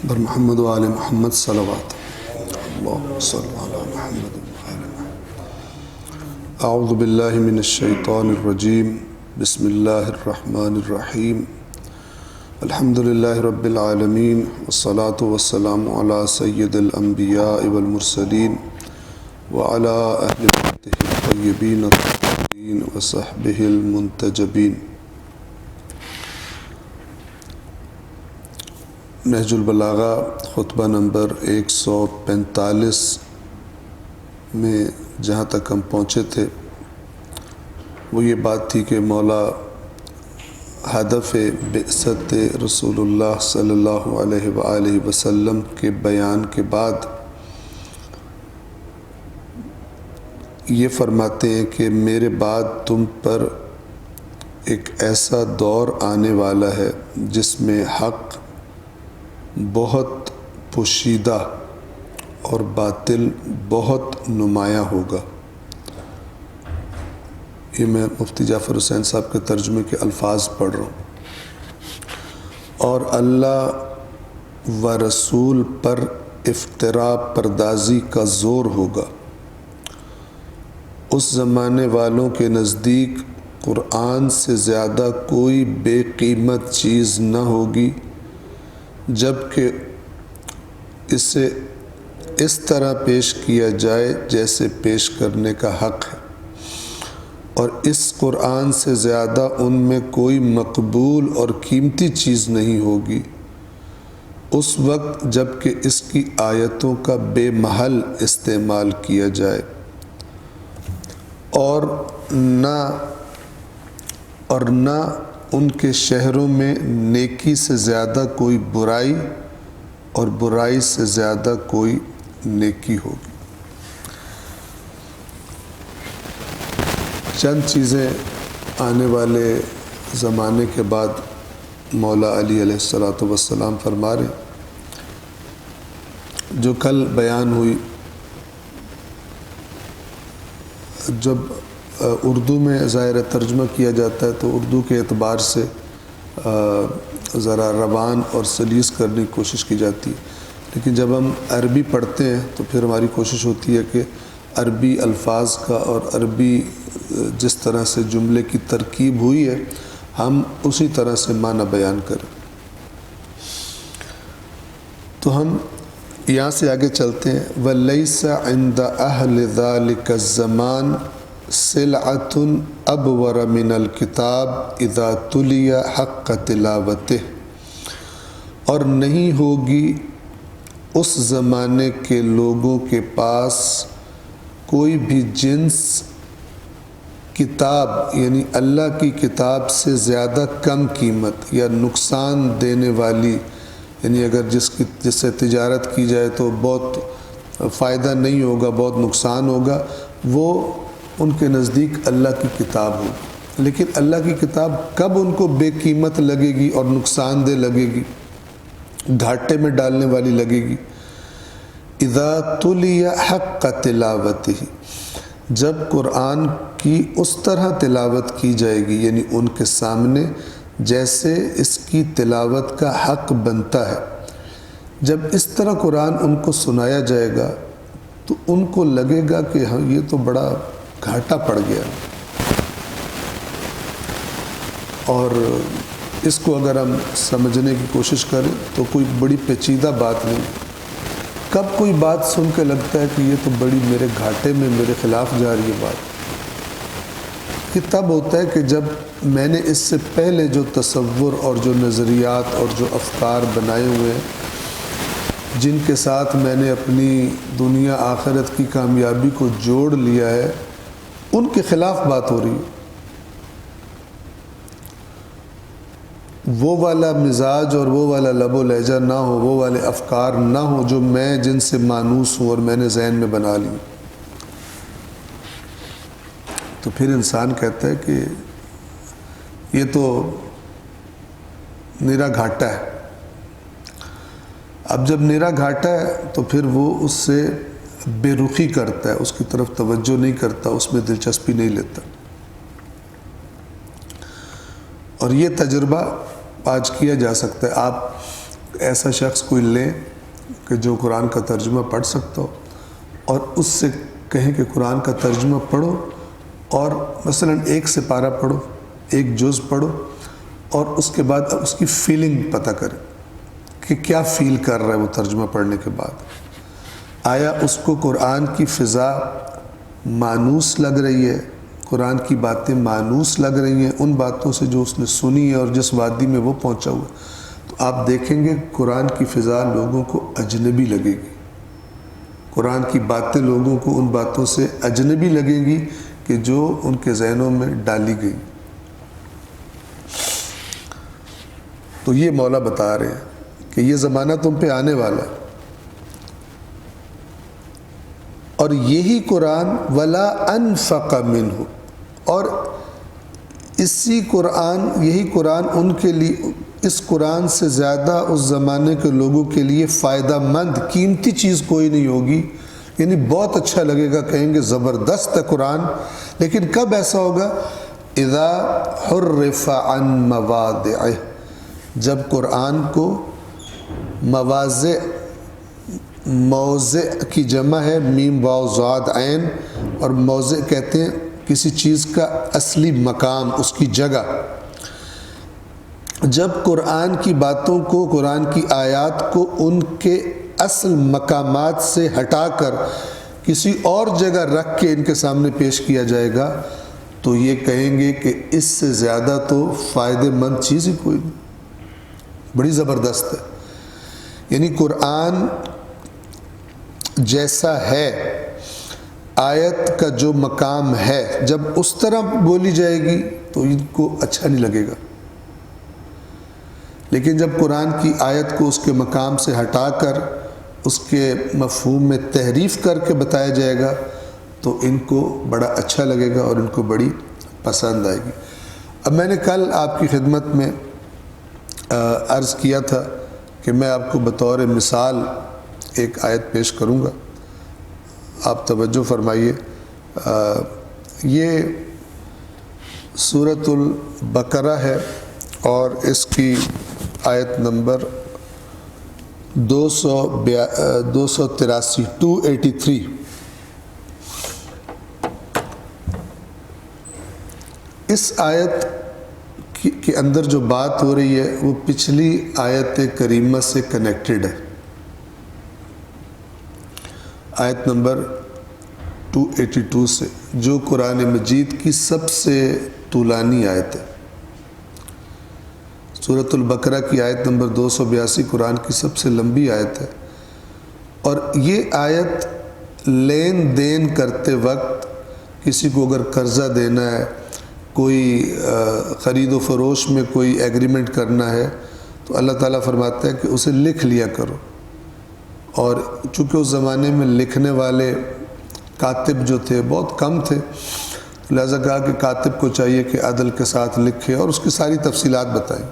بر محمد و آل محمد صلوات اللہم صلی علی محمد و آل محمد۔ اعوذ باللہ من الشیطان الرجیم، بسم اللہ الرحمن الرحیم، الحمد للہ رب العالمین، والصلاة والسلام علی سید الانبیاء والمرسلین وعلی اہل بیتہ الطیبین الطاہرین وصحبہ المنتجبین۔ نہج البلاغہ خطبہ نمبر 145 میں جہاں تک ہم پہنچے تھے وہ یہ بات تھی کہ مولا ہدف بعثت رسول اللہ صلی اللہ علیہ وآلہ وسلم کے بیان کے بعد یہ فرماتے ہیں کہ میرے بعد تم پر ایک ایسا دور آنے والا ہے جس میں حق بہت پوشیدہ اور باطل بہت نمایاں ہوگا۔ یہ میں مفتی جعفر حسین صاحب کے ترجمے کے الفاظ پڑھ رہا ہوں۔ اور اللہ و رسول پر افتراء پردازی کا زور ہوگا۔ اس زمانے والوں کے نزدیک قرآن سے زیادہ کوئی بے قیمت چیز نہ ہوگی، جبکہ اسے اس طرح پیش کیا جائے جیسے پیش کرنے کا حق ہے، اور اس قرآن سے زیادہ ان میں کوئی مقبول اور قیمتی چیز نہیں ہوگی اس وقت جب کہ اس کی آیتوں کا بے محل استعمال کیا جائے، اور نہ ان کے شہروں میں نیکی سے زیادہ کوئی برائی اور برائی سے زیادہ کوئی نیکی ہوگی۔ چند چیزیں آنے والے زمانے کے بعد مولا علی علیہ السلام فرما رہے ہیں، جو کل بیان ہوئی۔ جب اردو میں ظاہر ترجمہ کیا جاتا ہے تو اردو کے اعتبار سے ذرا روان اور سلیس کرنے کی کوشش کی جاتی ہے، لیکن جب ہم عربی پڑھتے ہیں تو پھر ہماری کوشش ہوتی ہے کہ عربی الفاظ کا اور عربی جس طرح سے جملے کی ترکیب ہوئی ہے ہم اسی طرح سے معنی بیان کریں۔ تو ہم یہاں سے آگے چلتے ہیں۔ وَلَيْسَ عِنْدَ أَهْلِ ذَلِكَ الزَّمَانِ سِلْعَةٌ أَبْوَرَ مِنَ الْكِتَابِ إِذَا تُلِيَ حَقَّ تِلَاوَتِهِ، اور نہیں ہوگی اس زمانے کے لوگوں کے پاس کوئی بھی جنس کتاب، یعنی اللہ کی کتاب سے زیادہ کم قیمت یا نقصان دینے والی، یعنی اگر جس سے تجارت کی جائے تو بہت فائدہ نہیں ہوگا، بہت نقصان ہوگا، وہ ان کے نزدیک اللہ کی کتاب ہوگی۔ لیکن اللہ کی کتاب کب ان کو بے قیمت لگے گی اور نقصان دہ لگے گی، گھاٹے میں ڈالنے والی لگے گی؟ اذا تلی حق تلاوتہ، جب قرآن کی اس طرح تلاوت کی جائے گی، یعنی ان کے سامنے جیسے اس کی تلاوت کا حق بنتا ہے۔ جب اس طرح قرآن ان کو سنایا جائے گا تو ان کو لگے گا کہ ہاں یہ تو بڑا گھاٹا پڑ گیا، اور اس کو اگر ہم سمجھنے کی کوشش کریں تو کوئی بڑی پیچیدہ بات نہیں۔ کب کوئی بات سن کے لگتا ہے کہ یہ تو بڑی میرے گھاٹے میں میرے خلاف جا رہی ہے بات، یہ تب ہوتا ہے کہ جب میں نے اس سے پہلے جو تصور اور جو نظریات اور جو افکار بنائے ہوئے ہیں، جن کے ساتھ میں نے اپنی دنیا آخرت کی کامیابی کو جوڑ لیا ہے، ان کے خلاف بات ہو رہی ہے۔ وہ والا مزاج اور وہ والا لب و لہجہ نہ ہو، وہ والے افکار نہ ہو جو میں جن سے مانوس ہوں اور میں نے ذہن میں بنا لی، تو پھر انسان کہتا ہے کہ یہ تو نرا گھاٹا ہے۔ اب جب نرا گھاٹا ہے تو پھر وہ اس سے بے رخی کرتا ہے، اس کی طرف توجہ نہیں کرتا، اس میں دلچسپی نہیں لیتا۔ اور یہ تجربہ آج کیا جا سکتا ہے۔ آپ ایسا شخص کوئی لیں کہ جو قرآن کا ترجمہ پڑھ سکتا ہو، اور اس سے کہیں کہ قرآن کا ترجمہ پڑھو، اور مثلا ایک سپارہ پڑھو، ایک جز پڑھو، اور اس کے بعد اس کی فیلنگ پتہ کریں کہ کیا فیل کر رہا ہے وہ ترجمہ پڑھنے کے بعد۔ آیا اس کو قرآن کی فضا مانوس لگ رہی ہے، قرآن کی باتیں مانوس لگ رہی ہیں ان باتوں سے جو اس نے سنی ہے اور جس وادی میں وہ پہنچا ہوا، تو آپ دیکھیں گے قرآن کی فضا لوگوں کو اجنبی لگے گی، قرآن کی باتیں لوگوں کو ان باتوں سے اجنبی لگیں گی کہ جو ان کے ذہنوں میں ڈالی گئی۔ تو یہ مولا بتا رہے ہیں کہ یہ زمانہ تم پہ آنے والا ہے، اور یہی قرآن وَلَا أَنفَقَ مِنْهُ، اور یہی قرآن ان کے لیے، اس قرآن سے زیادہ اس زمانے کے لوگوں کے لیے فائدہ مند قیمتی چیز کوئی نہیں ہوگی۔ یعنی بہت اچھا لگے گا، کہیں گے زبردست ہے قرآن، لیکن کب ایسا ہوگا؟ اذا حرف عن مواضعہ، جب قرآن کو موضع کی جمع ہے میم واو زاد عین، اور موضع کہتے ہیں کسی چیز کا اصلی مقام، اس کی جگہ۔ جب قرآن کی باتوں کو، قرآن کی آیات کو ان کے اصل مقامات سے ہٹا کر کسی اور جگہ رکھ کے ان کے سامنے پیش کیا جائے گا، تو یہ کہیں گے کہ اس سے زیادہ تو فائدہ مند چیز ہی کوئی نہیں، بڑی زبردست ہے۔ یعنی قرآن جیسا ہے، آیت کا جو مقام ہے، جب اس طرح بولی جائے گی تو ان کو اچھا نہیں لگے گا، لیکن جب قرآن کی آیت کو اس کے مقام سے ہٹا کر اس کے مفہوم میں تحریف کر کے بتایا جائے گا تو ان کو بڑا اچھا لگے گا اور ان کو بڑی پسند آئے گی۔ اب میں نے کل آپ کی خدمت میں عرض کیا تھا کہ میں آپ کو بطور مثال ایک آیت پیش کروں گا، آپ توجہ فرمائیے۔ یہ سورۃ البقرہ ہے اور اس کی آیت نمبر 283 283۔ اس آیت کے اندر جو بات ہو رہی ہے وہ پچھلی آیت کریمہ سے کنیکٹڈ ہے۔ آیت نمبر 282 سے، جو قرآن مجید کی سب سے طولانی آیت ہے۔ سورۃ البقرہ کی آیت نمبر 282 قرآن کی سب سے لمبی آیت ہے، اور یہ آیت لین دین کرتے وقت کسی کو اگر قرضہ دینا ہے، کوئی خرید و فروش میں کوئی ایگریمنٹ کرنا ہے، تو اللہ تعالیٰ فرماتا ہے کہ اسے لکھ لیا کرو۔ اور چونکہ اس زمانے میں لکھنے والے کاتب جو تھے بہت کم تھے، لہذا کہا کہ کاتب کو چاہیے کہ عدل کے ساتھ لکھے اور اس کی ساری تفصیلات بتائیں،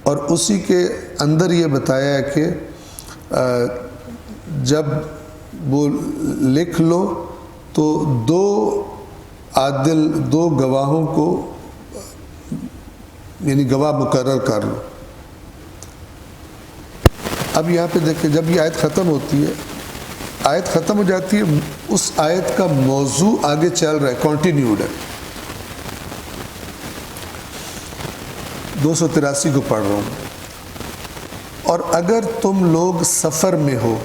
اور اسی کے اندر یہ بتایا ہے کہ جب وہ لکھ لو تو دو گواہوں کو یعنی گواہ مقرر کر لو۔ اب یہاں پہ دیکھیں، جب یہ آیت ختم ہوتی ہے، آیت ختم ہو جاتی ہے، اس آیت کا موضوع آگے چل رہا ہے، کنٹینیوڈ ہے۔ 283 کو پڑھ رہا ہوں۔ اور اگر تم لوگ سفر میں ہو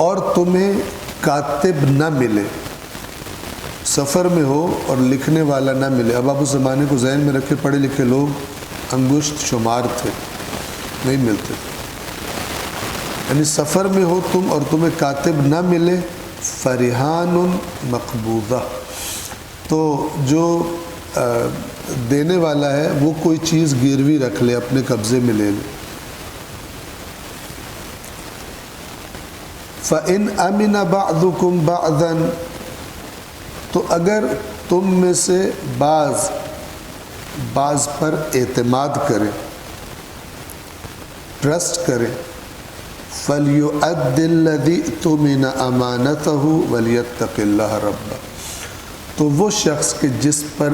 اور تمہیں کاتب نہ ملے، سفر میں ہو اور لکھنے والا نہ ملے۔ اب آپ اس زمانے کو ذہن میں رکھے، پڑھے لکھے لوگ انگشت شمار تھے، نہیں ملتے، یعنی سفر میں ہو تم اور تمہیں کاتب نہ ملے، فرحان مقبوضہ، تو جو دینے والا ہے وہ کوئی چیز گروی رکھ لے، اپنے قبضے میں لے لے۔ فَإِنْ أَمِنَ بَعْضُكُمْ بَعْضًا، تو اگر تم میں سے بعض پر اعتماد کرے، ٹرسٹ کرے، فَلْيُؤَدِّ الَّذِي اؤْتُمِنَ أَمَانَتَهُ وَلْيَتَّقِ اللَّهَ رَبَّهُ، تو وہ شخص کہ جس پر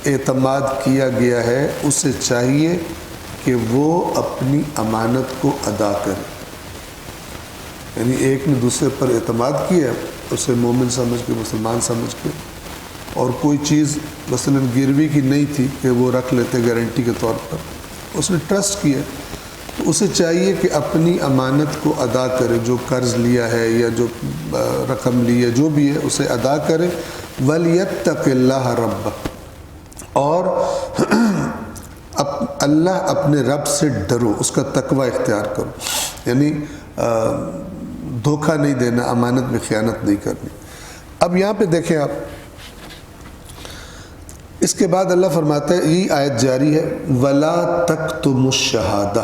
اعتماد کیا گیا ہے اسے چاہیے کہ وہ اپنی امانت کو ادا کرے. یعنی ایک نے دوسرے پر اعتماد کیا، اسے مومن سمجھ کے، مسلمان سمجھ کے، اور کوئی چیز مثلا گروی کی نہیں تھی کہ وہ رکھ لیتے گارنٹی کے طور پر، اس نے ٹرسٹ کیا، تو اسے چاہیے کہ اپنی امانت کو ادا کرے. جو قرض لیا ہے یا جو رقم لی ہے جو بھی ہے اسے ادا کرے. وَلْيَتَّقِ اللَّهَ رَبَّهُ، اور اللہ اپنے رب سے ڈرو، اس کا تقوی اختیار کرو. یعنی دھوکہ نہیں دینا، امانت میں خیانت نہیں کرنی. اب یہاں پہ دیکھیں آپ، اس کے بعد اللہ فرماتا ہے، یہ آیت جاری ہے، وَلَا تَكْتُمُوا الشَّهَادَةَ،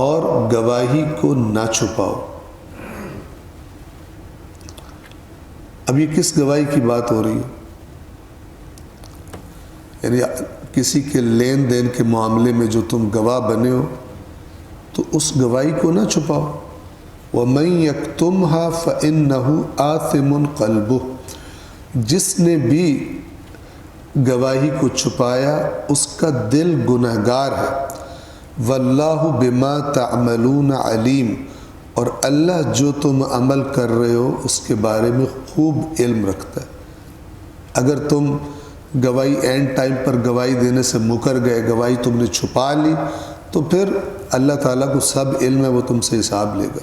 اور گواہی کو نہ چھپاؤ. اب یہ کس گواہی کی بات ہو رہی ہے؟ یعنی کسی کے لین دین کے معاملے میں جو تم گواہ بنے ہو تو اس گواہی کو نہ چھپاؤ. وَمَن يَكْتُمْهَا فَإِنَّهُ آثِمٌ قَلْبُهُ، جس نے بھی گواہی کو چھپایا اس کا دل گنہگار ہے. وَاللَّهُ بِمَا تَعْمَلُونَ عَلِيمٌ، اور اللہ جو تم عمل کر رہے ہو اس کے بارے میں خوب علم رکھتا ہے. اگر تم گواہی اینڈ ٹائم پر گواہی دینے سے مکر گئے، گواہی تم نے چھپا لی، تو پھر اللہ تعالیٰ کو سب علم ہے، وہ تم سے حساب لے گا.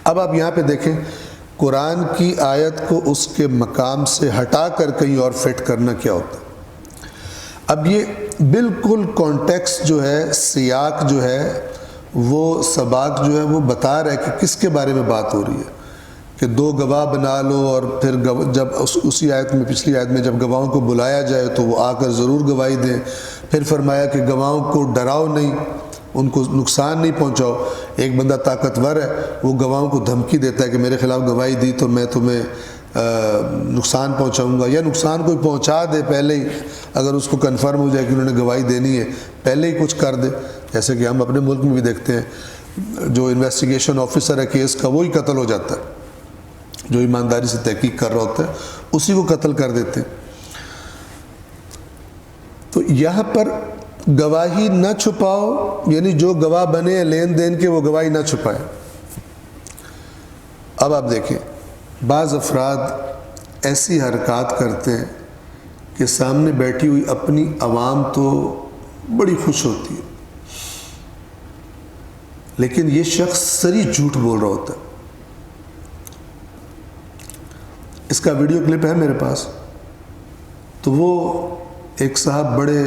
اب آپ یہاں پہ دیکھیں، قرآن کی آیت کو اس کے مقام سے ہٹا کر کہیں اور فٹ کرنا کیا ہوتا ہے. اب یہ بالکل کانٹیکسٹ جو ہے، سیاق جو ہے، وہ سباق جو ہے وہ بتا رہا ہے کہ کس کے بارے میں بات ہو رہی ہے. کہ دو گواہ بنا لو، اور پھر جب اسی آیت میں، پچھلی آیت میں، جب گواہوں کو بلایا جائے تو وہ آ کر ضرور گواہی دیں. پھر فرمایا کہ گواہوں کو ڈراؤ نہیں، ان کو نقصان نہیں پہنچاؤ. ایک بندہ طاقتور ہے، وہ گواہوں کو دھمکی دیتا ہے کہ میرے خلاف گواہی دی تو میں تمہیں نقصان پہنچاؤں گا، یا نقصان کوئی پہنچا دے پہلے ہی، اگر اس کو کنفرم ہو جائے کہ انہوں نے گواہی دینی ہے، پہلے ہی کچھ کر دے. جیسے کہ ہم اپنے ملک میں بھی دیکھتے ہیں، جو انویسٹیگیشن آفیسر ہے کیس کا، وہی قتل ہو جاتا ہے. جو ایمانداری سے تحقیق کر رہا ہوتا ہے اسی کو قتل کر دیتے ہیں. تو یہاں پر گواہی نہ چھپاؤ، یعنی جو گواہ بنے ہیں لین دین کے، وہ گواہی نہ چھپائیں. اب آپ دیکھیں، بعض افراد ایسی حرکات کرتے ہیں کہ سامنے بیٹھی ہوئی اپنی عوام تو بڑی خوش ہوتی ہے، لیکن یہ شخص سری جھوٹ بول رہا ہوتا ہے. اس کا ویڈیو کلپ ہے میرے پاس. تو وہ ایک صاحب بڑے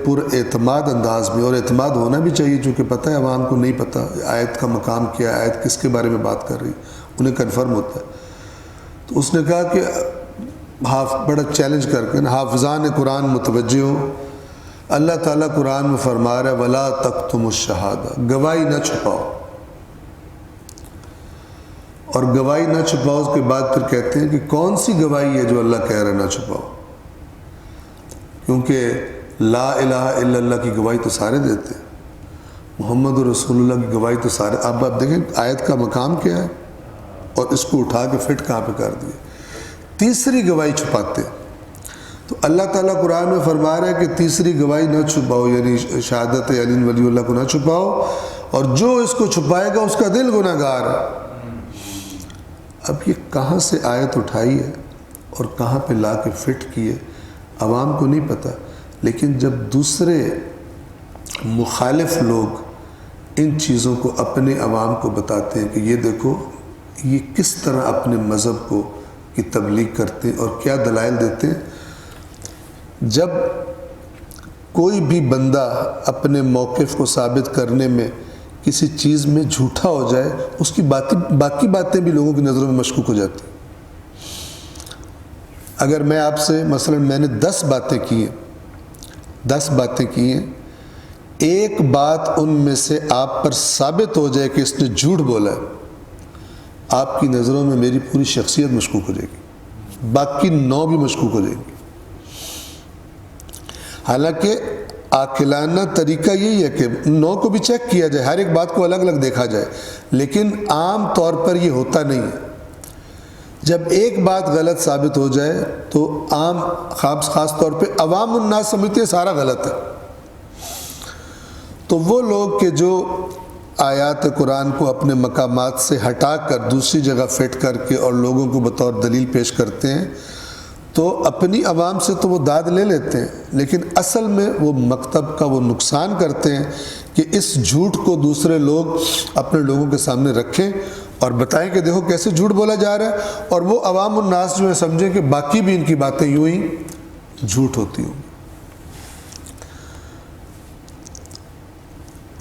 پر اعتماد انداز میں، اور اعتماد ہونا بھی چاہیے چونکہ پتہ ہے عوام کو نہیں پتہ آیت کا مقام کیا ہے، آیت کس کے بارے میں بات کر رہی، انہیں کنفرم ہوتا ہے. تو اس نے کہا کہ بڑا چیلنج کر کے، حافظان قرآن متوجہ ہو، اللہ تعالیٰ قرآن میں فرما رہا ہے وَلَا تَكْتُمُوا الشَّهَادَةَ، گواہی نہ چھپاؤ. اور گواہی نہ چھپاؤ، اس کے بعد پھر کہتے ہیں کہ کون سی گواہی ہے جو اللہ کہہ رہا ہے نہ چھپاؤ، کیونکہ لا الہ الا اللہ کی گواہی تو سارے دیتے ہیں، محمد رسول اللہ کی گواہی تو سارے. اب آپ دیکھیں آیت کا مقام کیا ہے، اور اس کو اٹھا کے فٹ کہاں پہ کر دیے. تیسری گواہی چھپاتے ہیں. تو اللہ تعالیٰ قرآن میں فرما رہا ہے کہ تیسری گواہی نہ چھپاؤ، یعنی شہادت علی ولی اللہ کو نہ چھپاؤ، اور جو اس کو چھپائے گا اس کا دل گناہگار ہے. اب یہ کہاں سے آیت اٹھائی ہے اور کہاں پہ لا کے فٹ کیے، عوام کو نہیں پتہ. لیکن جب دوسرے مخالف لوگ ان چیزوں کو اپنے عوام کو بتاتے ہیں کہ یہ دیکھو یہ کس طرح اپنے مذہب کو کی تبلیغ کرتے ہیں اور کیا دلائل دیتے ہیں، جب کوئی بھی بندہ اپنے موقف کو ثابت کرنے میں کسی چیز میں جھوٹا ہو جائے، اس کی باقی باتیں بھی لوگوں کی نظروں میں مشکوک ہو جاتی ہیں. اگر میں آپ سے مثلا میں نے 10 باتیں کی ہیں، ایک بات ان میں سے آپ پر ثابت ہو جائے کہ اس نے جھوٹ بولا ہے، آپ کی نظروں میں میری پوری شخصیت مشکوک ہو جائے گی، باقی 9 بھی مشکوک ہو جائیں گی. حالانکہ عاقلانہ طریقہ یہی ہے کہ 9 کو بھی چیک کیا جائے، ہر ایک بات کو الگ الگ دیکھا جائے، لیکن عام طور پر یہ ہوتا نہیں ہے. جب ایک بات غلط ثابت ہو جائے تو عام خاص طور پہ عوام الناس سمجھتے ہیں سارا غلط ہے. تو وہ لوگ کہ جو آیات قرآن کو اپنے مقامات سے ہٹا کر دوسری جگہ فٹ کر کے اور لوگوں کو بطور دلیل پیش کرتے ہیں تو اپنی عوام سے تو وہ داد لے لیتے ہیں، لیکن اصل میں وہ مکتب کا وہ نقصان کرتے ہیں کہ اس جھوٹ کو دوسرے لوگ اپنے لوگوں کے سامنے رکھیں اور بتائیں کہ دیکھو کیسے جھوٹ بولا جا رہا ہے، اور وہ عوام الناس جو ہے سمجھیں کہ باقی بھی ان کی باتیں یوں ہی جھوٹ ہوتی ہوں.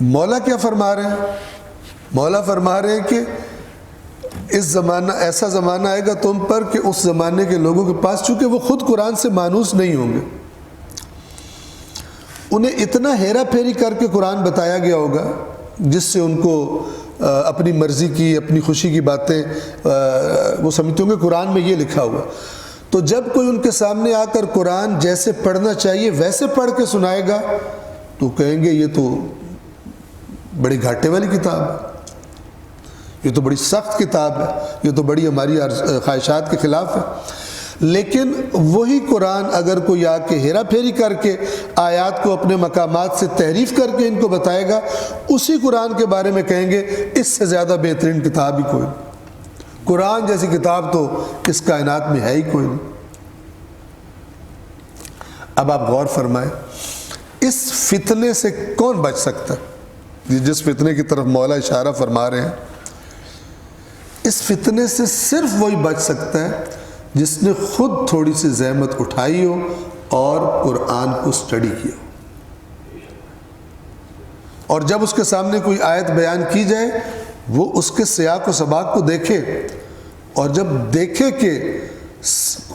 مولا کیا فرما رہے ہیں؟ مولا فرما رہے ہیں کہ اس زمانہ ایسا زمانہ آئے گا تم پر کہ اس زمانے کے لوگوں کے پاس، چونکہ وہ خود قرآن سے مانوس نہیں ہوں گے، انہیں اتنا ہیرا پھیری کر کے قرآن بتایا گیا ہوگا جس سے ان کو اپنی مرضی کی اپنی خوشی کی باتیں وہ سمجھتے ہوں گے قرآن میں یہ لکھا ہوا. تو جب کوئی ان کے سامنے آ کر قرآن جیسے پڑھنا چاہیے ویسے پڑھ کے سنائے گا تو کہیں گے یہ تو بڑی گھاٹے والی کتاب ہے، یہ تو بڑی سخت کتاب ہے، یہ تو بڑی ہماری خواہشات کے خلاف ہے. لیکن وہی قرآن اگر کوئی آ کے ہیرا پھیری کر کے آیات کو اپنے مقامات سے تحریف کر کے ان کو بتائے گا، اسی قرآن کے بارے میں کہیں گے اس سے زیادہ بہترین کتاب ہی کوئی نہیں، قرآن جیسی کتاب تو اس کائنات میں ہے ہی کوئی نہیں. اب آپ غور فرمائیں اس فتنے سے کون بچ سکتا ہے؟ جس فتنے کی طرف مولا اشارہ فرما رہے ہیں، اس فتنے سے صرف وہی بچ سکتا ہے جس نے خود تھوڑی سی زحمت اٹھائی ہو اور قرآن کو سٹڈی کیا ہو، اور جب اس کے سامنے کوئی آیت بیان کی جائے وہ اس کے سیاق و سباق کو دیکھے، اور جب دیکھے کہ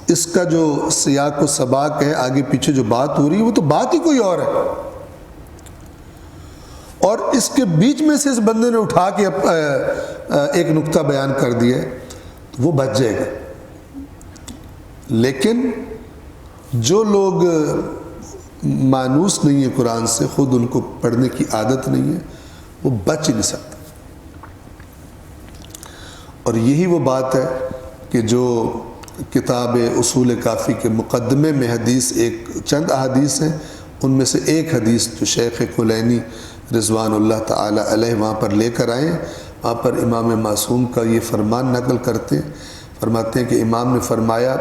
اس کا جو سیاق و سباق ہے آگے پیچھے جو بات ہو رہی ہے وہ تو بات ہی کوئی اور ہے، اور اس کے بیچ میں سے اس بندے نے اٹھا کے ایک نقطہ بیان کر دیا تو وہ بچ جائے گا. لیکن جو لوگ مانوس نہیں ہیں قرآن سے، خود ان کو پڑھنے کی عادت نہیں ہے، وہ بچ ہی نہیں سکتا. اور یہی وہ بات ہے کہ جو کتاب اصول کافی کے مقدمے میں حدیث چند احادیث ہیں، ان میں سے ایک حدیث جو شیخ کلینی رضوان اللہ تعالی علیہ وہاں پر لے کر آئے ہیں، وہاں پر امام معصوم کا یہ فرمان نقل کرتے ہیں، فرماتے ہیں کہ امام نے فرمایا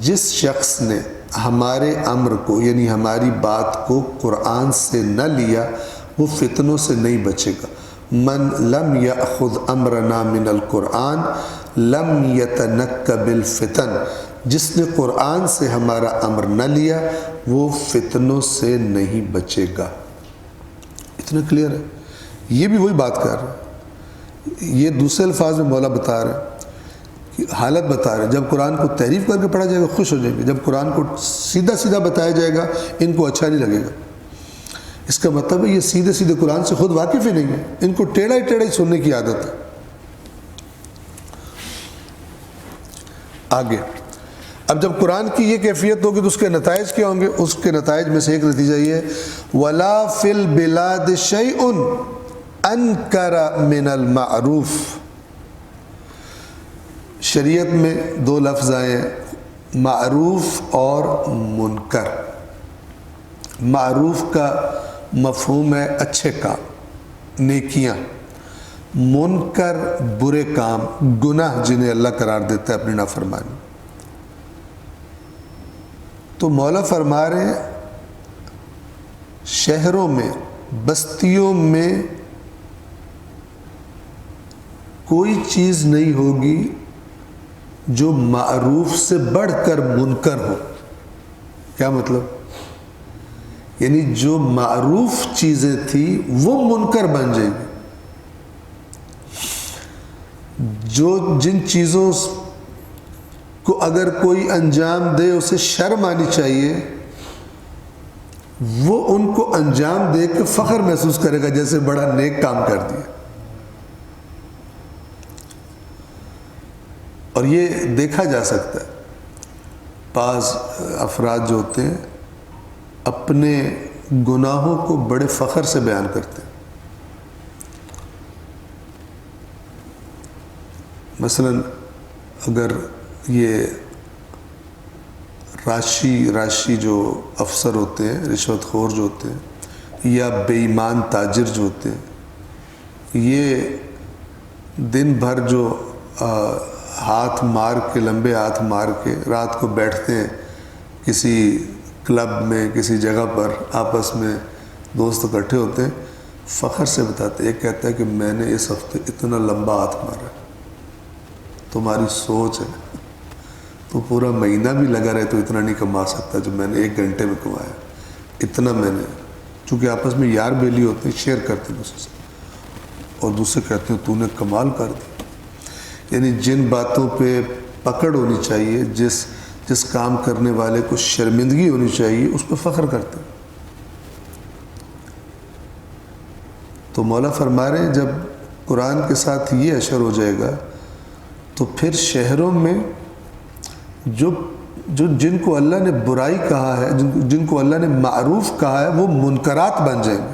جس شخص نے ہمارے امر کو یعنی ہماری بات کو قرآن سے نہ لیا وہ فتنوں سے نہیں بچے گا. من لم یأخذ امرنا من القرآن لم یتنکب الفتن، جس نے قرآن سے ہمارا امر نہ لیا وہ فتنوں سے نہیں بچے گا. اتنا کلیئر ہے. یہ بھی وہی بات کر رہے ہیں، یہ دوسرے الفاظ میں مولا بتا رہے ہیں کہ حالت بتا رہے ہیں. جب قرآن کو تحریف کر کے پڑھا جائے گا خوش ہو جائیں گے، جب قرآن کو سیدھا سیدھا بتایا جائے گا ان کو اچھا نہیں لگے گا. اس کا مطلب ہے یہ سیدھے سیدھے قرآن سے خود واقف ہی نہیں ہے، ان کو ٹیڑھا ہی سننے کی عادت ہے. آگے اب جب قرآن کی یہ کیفیت ہوگی تو اس کے نتائج کیا ہوں گے؟ اس کے نتائج میں سے ایک نتیجہ یہ ہے وَلَا فِي الْبِلَادِ شَيْءٌ أَنْكَرَ مِنَ الْمَعْرُوفِ. شریعت میں دو لفظ آئے ہیں، معروف اور منکر. معروف کا مفہوم ہے اچھے کام، نیکیاں. منکر برے کام، گناہ جنہیں اللہ قرار دیتا ہے اپنی نافرمانی. تو مولا فرما رہے ہیں شہروں میں بستیوں میں کوئی چیز نہیں ہوگی جو معروف سے بڑھ کر منکر ہو. کیا مطلب؟ یعنی جو معروف چیزیں تھیں وہ منکر بن جائیں گی. جو جن چیزوں کو اگر کوئی انجام دے اسے شرم آنی چاہیے وہ ان کو انجام دے کے فخر محسوس کرے گا جیسے بڑا نیک کام کر دیا. اور یہ دیکھا جا سکتا ہے بعض افراد جو ہوتے ہیں اپنے گناہوں کو بڑے فخر سے بیان کرتے ہیں. مثلا اگر یہ راشی جو افسر ہوتے ہیں، رشوت خور جو ہوتے ہیں، یا بے ایمان تاجر جو ہوتے ہیں، یہ دن بھر جو ہاتھ مار کے، لمبے ہاتھ مار کے رات کو بیٹھتے ہیں کسی کلب میں، کسی جگہ پر، آپس میں دوست اکٹھے ہوتے ہیں، فخر سے بتاتے ہیں، ایک کہتا ہے کہ میں نے اس ہفتے اتنا لمبا ہاتھ مارا. تمہاری سوچ ہے، تو پورا مہینہ بھی لگا رہے تو اتنا نہیں کما سکتا جو میں نے 1 گھنٹے میں کمایا. اتنا میں نے، چونکہ آپس میں یار بیلی ہوتے ہیں، شیئر کرتے ہیں دوسرے سے، اور دوسرے کہتے ہیں تو نے کمال کر دی. یعنی جن باتوں پہ پکڑ ہونی چاہیے، جس کام کرنے والے کو شرمندگی ہونی چاہیے، اس پہ فخر کرتے ہیں. تو مولا فرما رہے ہیں جب قرآن کے ساتھ یہ اشر ہو جائے گا تو پھر شہروں میں جن کو اللہ نے برائی کہا ہے، جن کو اللہ نے معروف کہا ہے، وہ منکرات بن جائیں گے.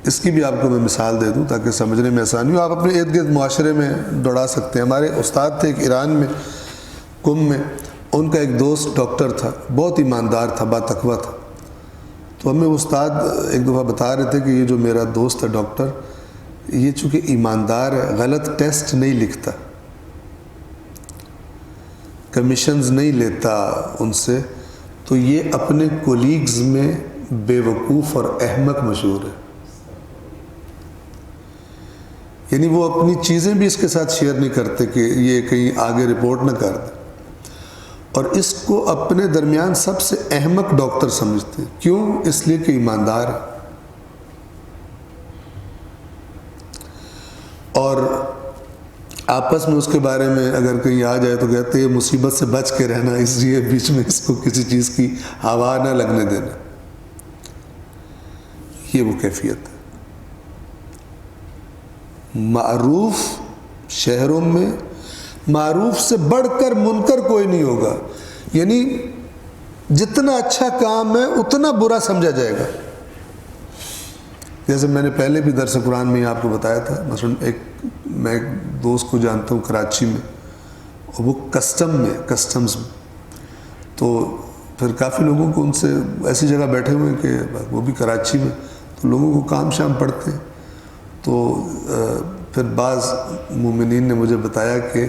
اس کی بھی آپ کو میں مثال دے دوں تاکہ سمجھنے میں آسانی ہو. آپ اپنے ارد گرد معاشرے میں دوڑا سکتے ہیں. ہمارے استاد تھے ایک ایران میں، قم میں، ان کا ایک دوست ڈاکٹر تھا، بہت ایماندار تھا، با تقویٰ تھا. تو ہمیں استاد ایک دفعہ بتا رہے تھے کہ یہ جو میرا دوست ہے ڈاکٹر، یہ چونکہ ایماندار ہے، غلط ٹیسٹ نہیں لکھتا، کمیشنز نہیں لیتا ان سے، تو یہ اپنے کولیگز میں بے وقوف اور احمق مشہور ہے. یعنی وہ اپنی چیزیں بھی اس کے ساتھ شیئر نہیں کرتے کہ یہ کہیں آگے رپورٹ نہ کر دے، اور اس کو اپنے درمیان سب سے احمق ڈاکٹر سمجھتے ہیں. کیوں؟ اس لیے کہ ایماندار ہے. اور آپس میں اس کے بارے میں اگر کہیں آ جائے تو کہتے ہیں مصیبت سے بچ کے رہنا، اس لیے بیچ میں اس کو کسی چیز کی ہوا نہ لگنے دینا. یہ وہ کیفیت ہے. معروف شہروں میں، معروف سے بڑھ کر منکر کوئی نہیں ہوگا. یعنی جتنا اچھا کام ہے اتنا برا سمجھا جائے گا. جیسے میں نے پہلے بھی درس قرآن میں آپ کو بتایا تھا، مثلا میں ایک دوست کو جانتا ہوں کراچی میں، اور وہ کسٹمز میں، تو پھر کافی لوگوں کو ان سے ایسی جگہ بیٹھے ہوئے ہیں کہ وہ بھی کراچی میں، تو لوگوں کو کام شام پڑتے ہیں. تو پھر بعض مومنین نے مجھے بتایا کہ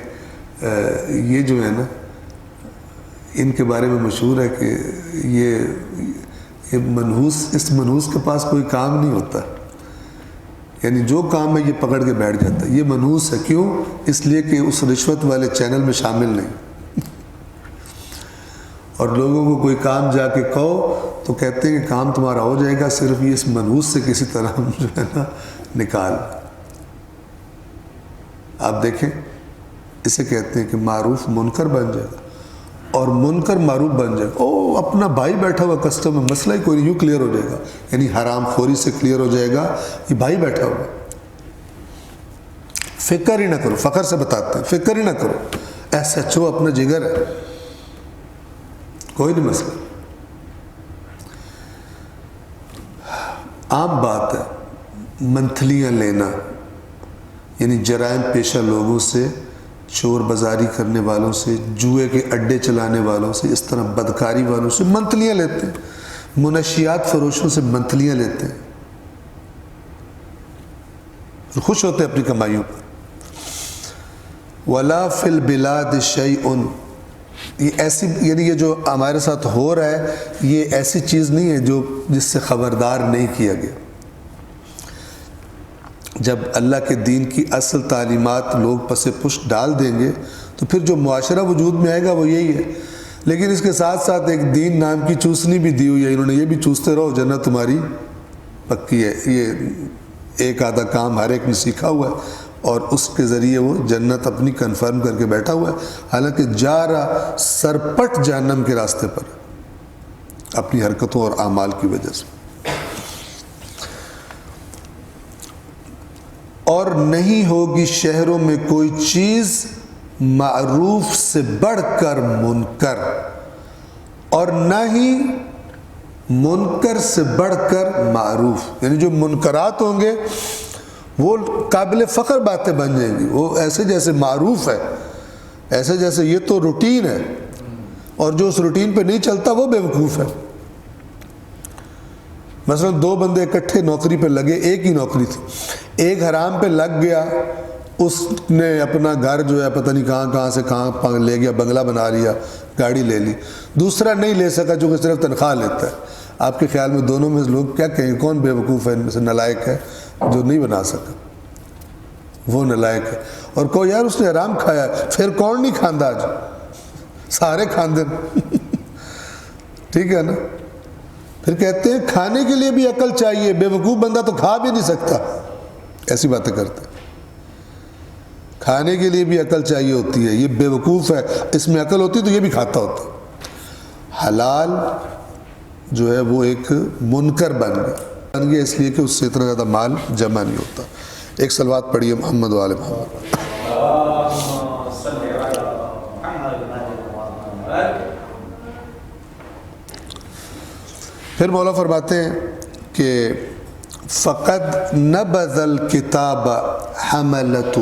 یہ جو ہے نا، ان کے بارے میں مشہور ہے کہ یہ منحوس، اس منحوس کے پاس کوئی کام نہیں ہوتا. یعنی جو کام ہے یہ پکڑ کے بیٹھ جاتا ہے. یہ منحوس ہے. کیوں؟ اس لیے کہ اس رشوت والے چینل میں شامل نہیں. اور لوگوں کو کوئی کام جا کے کہو تو کہتے ہیں کہ کام تمہارا ہو جائے گا، صرف یہ اس منحوس سے کسی طرح جو ہے نا نکال. آپ دیکھیں، اسے کہتے ہیں کہ معروف منکر بن جائے گا، اور منکر معروف بن جائے گا. او اپنا بھائی بیٹھا ہوا کسٹمر، مسئلہ ہی کوئی نہیں، یوں کلیئر ہو جائے گا. یعنی حرام خوری سے کلیئر ہو جائے گا، یہ بھائی بیٹھا ہوا. فکر ہی نہ کرو، فخر سے بتاتے ہیں، فکر ہی نہ کرو، ایسا چھو اپنا جگر ہے، کوئی نہیں مسئلہ. عام بات ہے منتھلیاں لینا، یعنی جرائم پیشہ لوگوں سے، چور بازاری کرنے والوں سے، جوئے کے اڈے چلانے والوں سے، اس طرح بدکاری والوں سے منتھلیاں لیتے ہیں. منشیات فروشوں سے منتھلیاں لیتے ہیں، خوش ہوتے ہیں اپنی کمائیوں پر. وَلَا فِي الْبِلَادِ شَيْءٌ، یہ ایسی، یعنی یہ جو ہمارے ساتھ ہو رہا ہے یہ ایسی چیز نہیں ہے جس سے خبردار نہیں کیا گیا. جب اللہ کے دین کی اصل تعلیمات لوگ پس پش ڈال دیں گے تو پھر جو معاشرہ وجود میں آئے گا وہ یہی ہے. لیکن اس کے ساتھ ساتھ ایک دین نام کی چوسنی بھی دی ہوئی ہے. انہوں نے یہ بھی چوستے رہو، جنت تمہاری پکی ہے. یہ ایک آدھا کام ہر ایک نے سیکھا ہوا ہے اور اس کے ذریعے وہ جنت اپنی کنفرم کر کے بیٹھا ہوا ہے، حالانکہ جا رہا سرپٹ جہنم کے راستے پر اپنی حرکتوں اور اعمال کی وجہ سے. اور نہیں ہوگی شہروں میں کوئی چیز معروف سے بڑھ کر منکر، اور نہ ہی منکر سے بڑھ کر معروف. یعنی جو منکرات ہوں گے وہ قابل فخر باتیں بن جائیں گی، وہ ایسے جیسے معروف ہے، ایسے جیسے یہ تو روٹین ہے، اور جو اس روٹین پہ نہیں چلتا وہ بیوقوف ہے۔ مثلا دو بندے اکٹھے نوکری پہ لگے، ایک ہی نوکری تھی، ایک حرام پہ لگ گیا، اس نے اپنا گھر جو ہے پتہ نہیں کہاں سے کہاں لے گیا، بنگلہ بنا لیا، گاڑی لے لی، دوسرا نہیں لے سکا چونکہ صرف تنخواہ لیتا ہے۔ آپ کے خیال میں دونوں میں لوگ کیا کہیں، کون بیوقوف ہے ان میں سے، نالائق ہے جو نہیں بنا سکا؟ وہ نالائق ہے۔ اور کوئی یار اس نے حرام کھایا، پھر کون نہیں کھاندا آج؟ سارے کھاندے ٹھیک ہے نا؟ پھر کہتے ہیں کھانے کے لیے بھی عقل چاہیے، بیوقوف بندہ تو کھا بھی نہیں سکتا، ایسی باتیں کرتے ہیں۔ کھانے کے لیے بھی عقل چاہیے ہوتی ہے، یہ بیوقوف ہے، اس میں عقل ہوتی تو یہ بھی کھاتا ہوتا۔ حلال جو ہے وہ ایک منکر بن گیا اس لیے کہ اس سے اتنا زیادہ مال جمع نہیں ہوتا۔ ایک صلوات پڑھیے محمد و آل محمد۔ پھر مولا فرماتے ہیں کہ فقد نبذ الکتاب حملتہ،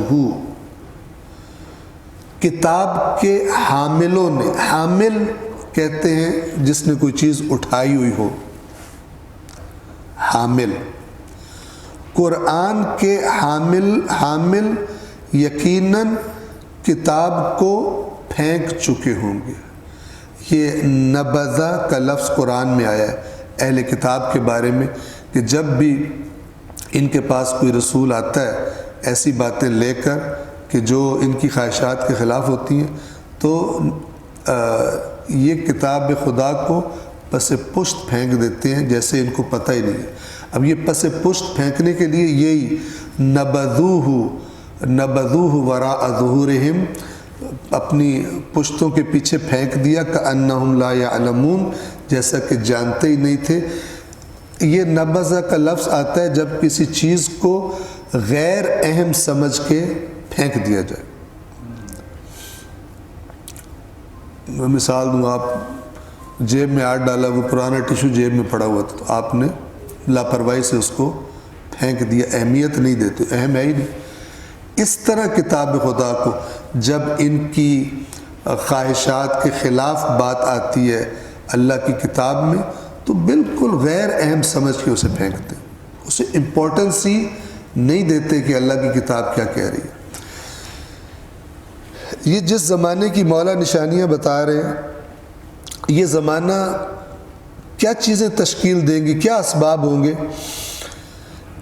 کتاب کے حاملوں نے، حامل کہتے ہیں جس نے کوئی چیز اٹھائی ہوئی ہو، حامل، قرآن کے حامل یقیناً کتاب کو پھینک چکے ہوں گے۔ یہ نبذہ کا لفظ قرآن میں آیا ہے اہل کتاب کے بارے میں، کہ جب بھی ان کے پاس کوئی رسول آتا ہے ایسی باتیں لے کر کہ جو ان کی خواہشات کے خلاف ہوتی ہیں، تو یہ کتاب خدا کو پس پشت پھینک دیتے ہیں جیسے ان کو پتہ ہی نہیں ہے۔ اب یہ پس پشت پھینکنے کے لیے یہی نبذوہ وراء ظہورہم، اپنی پشتوں کے پیچھے پھینک دیا، کأنہم لا یعلمون، جیسا کہ جانتے ہی نہیں تھے۔ یہ نبذہ کا لفظ آتا ہے جب کسی چیز کو غیر اہم سمجھ کے پھینک دیا جائے۔ میں مثال دوں، آپ جیب میں ہاتھ ڈالا، وہ پرانا ٹیشو جیب میں پڑا ہوا تھا، تو آپ نے لاپرواہی سے اس کو پھینک دیا، اہمیت نہیں دیتے، اہم ہے ہی نہیں۔ اس طرح کتاب خدا کو جب ان کی خواہشات کے خلاف بات آتی ہے اللہ کی کتاب میں، تو بالکل غیر اہم سمجھ کے اسے پھینکتے، اسے امپورٹنس ہی نہیں دیتے کہ اللہ کی کتاب کیا کہہ رہی ہے۔ یہ جس زمانے کی مولا نشانیاں بتا رہے ہیں، یہ زمانہ کیا چیزیں تشکیل دیں گی، کیا اسباب ہوں گے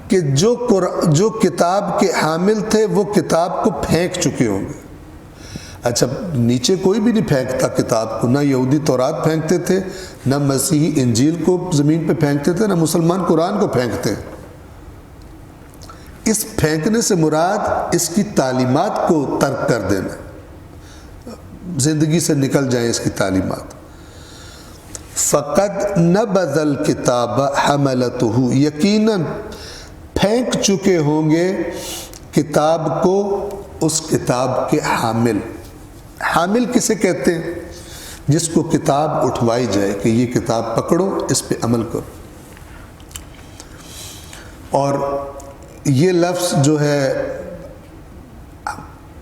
کہ جو کتاب کے حامل تھے وہ کتاب کو پھینک چکے ہوں گے۔ اچھا، نیچے کوئی بھی نہیں پھینکتا کتاب کو، نہ یہودی تورات پھینکتے تھے، نہ مسیحی انجیل کو زمین پہ پھینکتے تھے، نہ مسلمان قرآن کو پھینکتے ہیں۔ اس پھینکنے سے مراد اس کی تعلیمات کو ترک کر دینا، زندگی سے نکل جائیں اس کی تعلیمات۔ فقد نبذ الکتاب حملتہ، یقیناً پھینک چکے ہوں گے کتاب کو اس کتاب کے حامل۔ حامل کسے کہتے ہیں؟ جس کو کتاب اٹھوائی جائے کہ یہ کتاب پکڑو، اس پہ عمل کرو۔ اور یہ لفظ جو ہے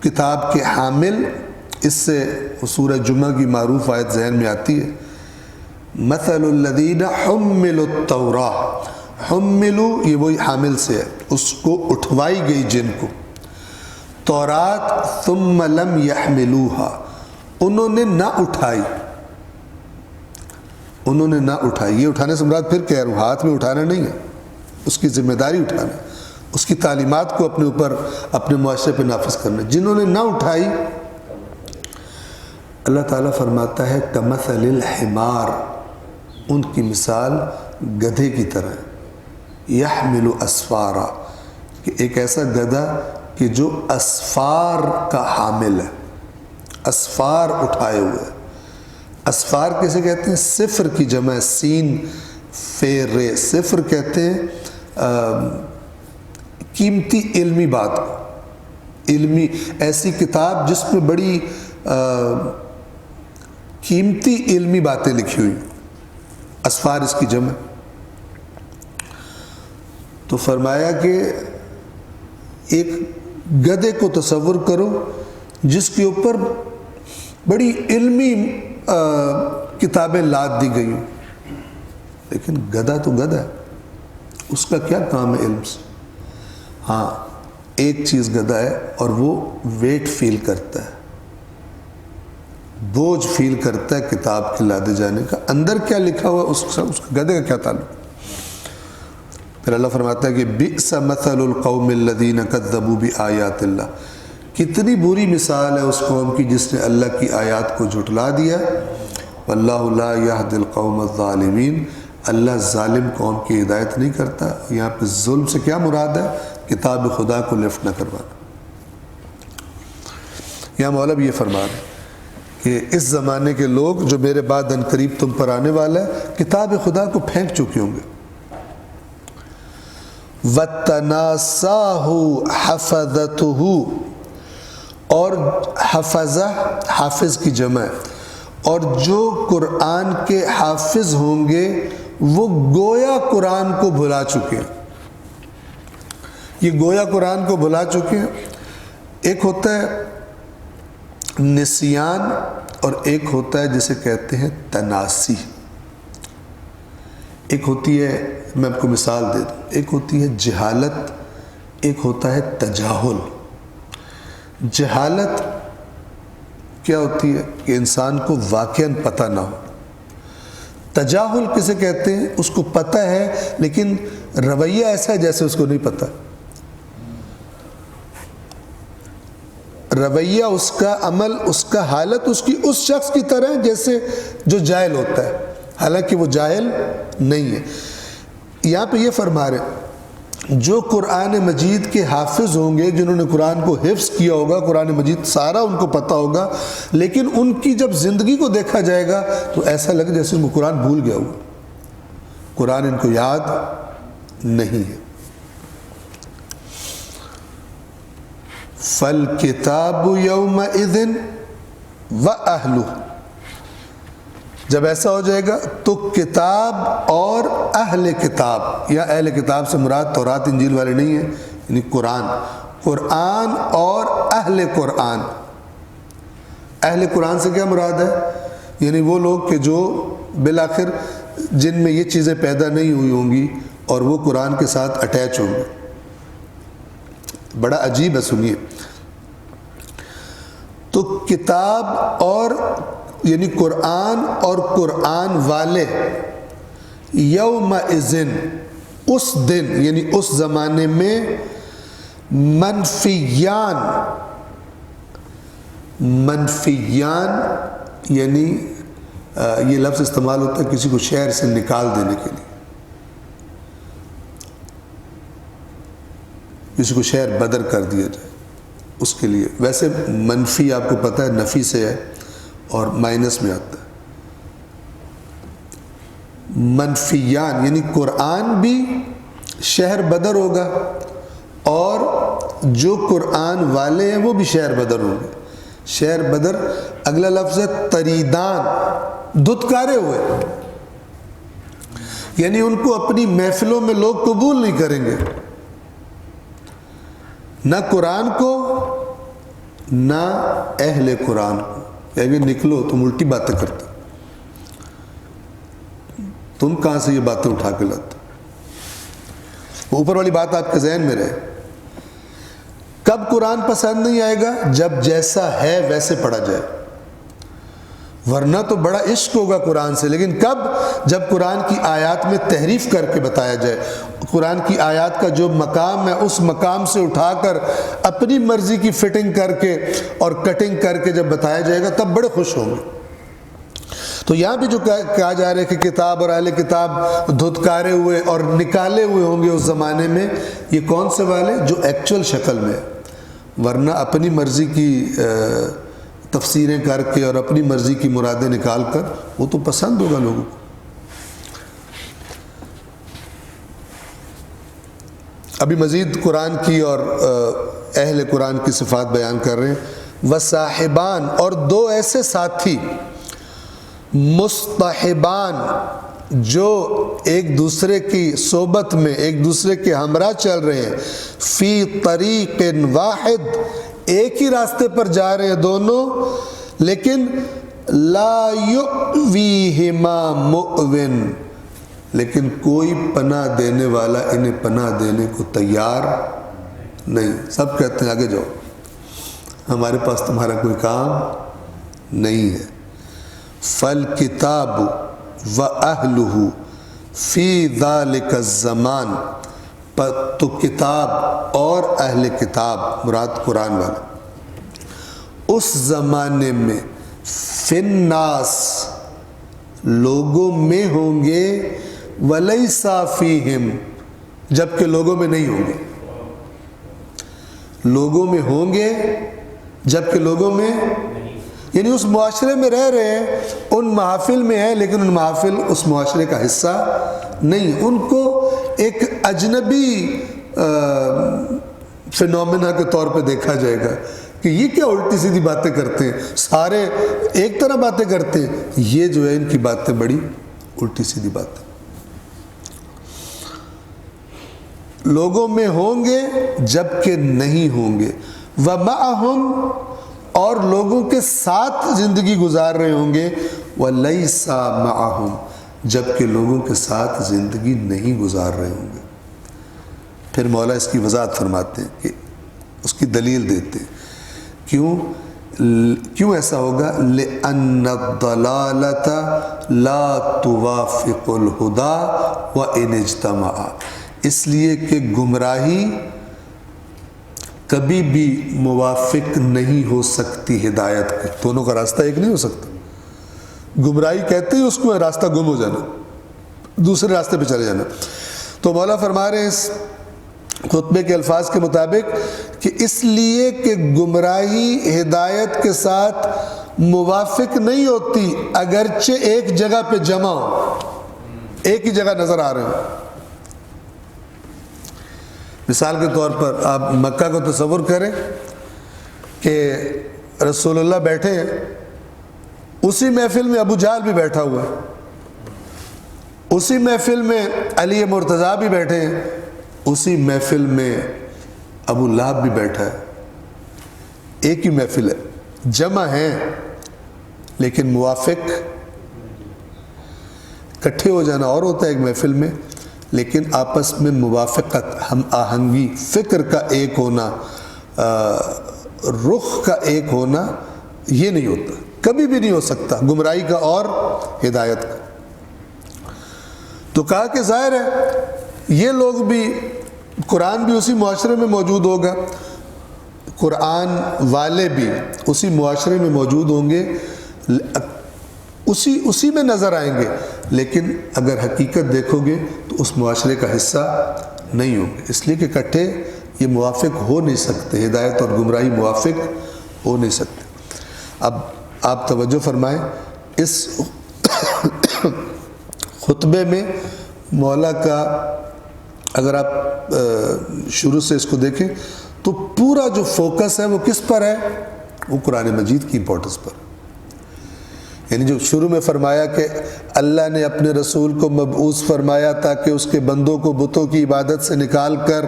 کتاب کے حامل، اس سے سورہ جمعہ کی معروف آیت ذہن میں آتی ہے، مثل الذین حملوا التوراۃ، حملوا یہ وہی حامل سے ہے، اس کو اٹھوائی گئی جن کو تورات، ثم لم يحملوها، انہوں نے نہ اٹھائی، انہوں نے نہ اٹھائی۔ یہ اٹھانے سے مراد پھر کہہ رہا ہوں، ہاتھ میں اٹھانا نہیں ہے، اس کی ذمہ داری اٹھانا، اس کی تعلیمات کو اپنے اوپر، اپنے معاشرے پہ نافذ کرنا۔ جنہوں نے نہ اٹھائی، اللہ تعالیٰ فرماتا ہے کمثل الحمار، ان کی مثال گدھے کی طرح ہے، یحمل اسفارا، کہ ایک ایسا گدھا کہ جو اسفار کا حامل ہے، اسفار اٹھائے ہوئے۔ اسفار کسے کہتے ہیں؟ صفر کی جمع سین فیر رے، صفر کہتے ہیں قیمتی علمی بات کو، علمی ایسی کتاب جس میں بڑی قیمتی علمی باتیں لکھی ہوئی، اسفار اس کی جمع۔ تو فرمایا کہ ایک گدھے کو تصور کرو جس کے اوپر بڑی علمی کتابیں لاد دی گئی ہوں، لیکن گدھا تو گدھا ہے، اس کا کیا کام ہے علم سے؟ ہاں ایک چیز گدھا ہے، اور وہ ویٹ فیل کرتا ہے، بوجھ فیل کرتا ہے کتاب کے لادے جانے کا، اندر کیا لکھا ہوا اس کا گدھے کا کیا تعلق؟ پھر اللہ فرماتا ہے کہ بئس مثل القوم الذین کذبوا بآیات اللہ، کتنی بری مثال ہے اس قوم کی جس نے اللہ کی آیات کو جھٹلا دیا، واللہ لا یہدی القوم الظالمین، اللہ ظالم قوم کی ہدایت نہیں کرتا۔ یہاں پہ ظلم سے کیا مراد ہے؟ کتاب خدا کو لفٹ نہ کروانا۔ یہاں مولا بھی یہ فرما رہے ہیں کہ اس زمانے کے لوگ جو میرے بعد ان قریب تم پر آنے والا ہے، کتاب خدا کو پھینک چکے ہوں گے۔ وَتَنَاسَاهُ حَفَظَتُهُ، اور حفظہ حافظ کی جمع ہے، اور جو قرآن کے حافظ ہوں گے وہ گویا قرآن کو بھلا چکے ہیں۔ یہ گویا قرآن کو بھلا چکے ہیں۔ ایک ہوتا ہے نسیان اور ایک ہوتا ہے جسے کہتے ہیں تناسی۔ ایک ہوتی ہے، میں آپ کو مثال دے دوں، ایک ہوتی ہے جہالت، ایک ہوتا ہے تجاہل۔ جہالت کیا ہوتی ہے؟ کہ انسان کو واقعاً پتہ نہ ہو۔ تجاہل کسے کہتے ہیں؟ اس کو پتہ ہے لیکن رویہ ایسا ہے جیسے اس کو نہیں پتہ، رویہ اس کا، عمل اس کا، حالت اس کی اس شخص کی طرح ہے جیسے جو جاہل ہوتا ہے، حالانکہ وہ جاہل نہیں ہے۔ یہاں پہ یہ فرما رہے ہیں جو قرآن مجید کے حافظ ہوں گے، جنہوں نے قرآن کو حفظ کیا ہوگا، قرآن مجید سارا ان کو پتہ ہوگا، لیکن ان کی جب زندگی کو دیکھا جائے گا تو ایسا لگے جیسے ان کو قرآن بھول گیا ہوا، قرآن ان کو یاد نہیں ہے۔ فَالْكِتَابُ يَوْمَئِذٍ وَأَهْلُهُ، جب ایسا ہو جائے گا تو کتاب اور اہل کتاب، یا اہل کتاب سے مراد تورات انجیل والے نہیں ہیں، یعنی قرآن، قرآن اور اہل قرآن۔ اہل قرآن سے کیا مراد ہے؟ یعنی وہ لوگ کہ جو بالآخر جن میں یہ چیزیں پیدا نہیں ہوئی ہوں گی اور وہ قرآن کے ساتھ اٹیچ ہوں گے۔ بڑا عجیب ہے، سنیے۔ تو کتاب اور یعنی قرآن اور قرآن والے یومئذ، اس دن یعنی اس زمانے میں، منفیان، منفیان یعنی یہ لفظ استعمال ہوتا ہے کسی کو شہر سے نکال دینے کے لیے، کسی کو شہر بدر کر دیا جائے اس کے لیے۔ ویسے منفی آپ کو پتہ ہے نفی سے ہے اور مائنس میں آتا ہے۔ منفیان یعنی قرآن بھی شہر بدر ہوگا اور جو قرآن والے ہیں وہ بھی شہر بدر ہوں گے۔ شہر بدر، اگلا لفظ ہے تریدان، دھتکارے ہوئے، یعنی ان کو اپنی محفلوں میں لوگ قبول نہیں کریں گے، نہ قرآن کو نہ اہل قرآن کو۔ کہ نکلو، تم الٹی باتیں کرتے، تم کہاں سے یہ باتیں اٹھا کے لاتے؟ اوپر والی بات آپ کے ذہن میں رہے۔ کب قرآن پسند نہیں آئے گا؟ جب جیسا ہے ویسے پڑھا جائے، ورنہ تو بڑا عشق ہوگا قرآن سے، لیکن کب؟ جب قرآن کی آیات میں تحریف کر کے بتایا جائے، قرآن کی آیات کا جو مقام ہے اس مقام سے اٹھا کر اپنی مرضی کی فٹنگ کر کے اور کٹنگ کر کے جب بتایا جائے گا تب بڑے خوش ہوں گے۔ تو یہاں بھی جو کہا جا رہا ہے کہ کتاب اور اہل کتاب دھتکارے ہوئے اور نکالے ہوئے ہوں گے اس زمانے میں، یہ کون سے والے؟ جو ایکچول شکل میں، ورنہ اپنی مرضی کی تفسیریں کر کے اور اپنی مرضی کی مرادیں نکال کر وہ تو پسند ہوگا لوگوں کو۔ ابھی مزید قرآن کی اور اہل قرآن کی صفات بیان کر رہے ہیں۔ وصاحبان، اور دو ایسے ساتھی، مصطحبان جو ایک دوسرے کی صحبت میں ایک دوسرے کے ہمراہ چل رہے ہیں، فی طریق واحد، ایک ہی راستے پر جا رہے ہیں دونوں، لیکن لا یؤویہما مؤون، لیکن کوئی پناہ دینے والا انہیں پناہ دینے کو تیار نہیں۔ سب کہتے ہیں آگے جاؤ، ہمارے پاس تمہارا کوئی کام نہیں ہے۔ فالکتاب وَأَهْلُهُ فی ذَلِكَ الزمان، تو کتاب اور اہل کتاب مراد قرآن والا اس زمانے میں، فی الناس لوگوں میں ہوں گے، وَلَيْسَ فِيهِمْ جبکہ لوگوں میں نہیں ہوں گے، لوگوں میں ہوں گے جبکہ لوگوں میں، یعنی اس معاشرے میں رہ رہے ہیں، ان محافل میں ہیں لیکن ان محافل اس معاشرے کا حصہ نہیں، ان کو ایک اجنبی فینومینا کے طور پہ دیکھا جائے گا کہ یہ کیا الٹی سیدھی باتیں کرتے ہیں، سارے ایک طرح باتیں کرتے ہیں، یہ جو ہے ان کی باتیں بڑی الٹی سیدھی باتیں۔ لوگوں میں ہوں گے جبکہ نہیں ہوں گے، وَمَعَهُمْ اور لوگوں کے ساتھ زندگی گزار رہے ہوں گے، وَلَيْسَ مَعَهُمْ جبکہ لوگوں کے ساتھ زندگی نہیں گزار رہے ہوں گے۔ پھر مولا اس کی وضاحت فرماتے ہیں کہ اس کی دلیل دیتے ہیں، کیوں ایسا ہوگا؟ لِأَنَّ الضَّلَالَةَ لَا تُوَافِقُ الْهُدَى وَإِنِ اجْتَمَعَ، اس لیے کہ گمراہی کبھی بھی موافق نہیں ہو سکتی ہدایت کی، دونوں کا راستہ ایک نہیں ہو سکتا۔ گمراہی کہتے ہی اس کو راستہ گم ہو جانا، دوسرے راستے پہ چلے جانا۔ تو مولا فرما رہے ہیں اس خطبے کے الفاظ کے مطابق کہ اس لیے کہ گمراہی ہدایت کے ساتھ موافق نہیں ہوتی، اگرچہ ایک جگہ پہ جمع ہو، ایک ہی جگہ نظر آ رہے ہیں۔ مثال کے طور پر آپ مکہ کو تصور کریں کہ رسول اللہ بیٹھے ہیں، اسی محفل میں ابو جہل بھی بیٹھا ہوا ہے، اسی محفل میں علی مرتضیٰ بھی بیٹھے ہیں، اسی محفل میں ابو لہب بھی بیٹھا ہے، ایک ہی محفل ہے، جمع ہیں لیکن موافق، اکٹھے ہو جانا اور ہوتا ہے ایک محفل میں، لیکن آپس میں موافقت، ہم آہنگی، فکر کا ایک ہونا، رخ کا ایک ہونا، یہ نہیں ہوتا، کبھی بھی نہیں ہو سکتا گمراہی کا اور ہدایت کا۔ تو کہا کہ ظاہر ہے یہ لوگ بھی، قرآن بھی اسی معاشرے میں موجود ہوگا، قرآن والے بھی اسی معاشرے میں موجود ہوں گے، اسی میں نظر آئیں گے، لیکن اگر حقیقت دیکھو گے تو اس معاشرے کا حصہ نہیں ہوں گے، اس لیے کہ اکٹھے یہ موافق ہو نہیں سکتے، ہدایت اور گمراہی موافق ہو نہیں سکتے۔ اب آپ توجہ فرمائیں، اس خطبے میں مولا کا اگر آپ شروع سے اس کو دیکھیں تو پورا جو فوکس ہے وہ کس پر ہے؟ وہ قرآن مجید کی امپورٹنس پر، یعنی جو شروع میں فرمایا کہ اللہ نے اپنے رسول کو مبعوث فرمایا تاکہ اس کے بندوں کو بتوں کی عبادت سے نکال کر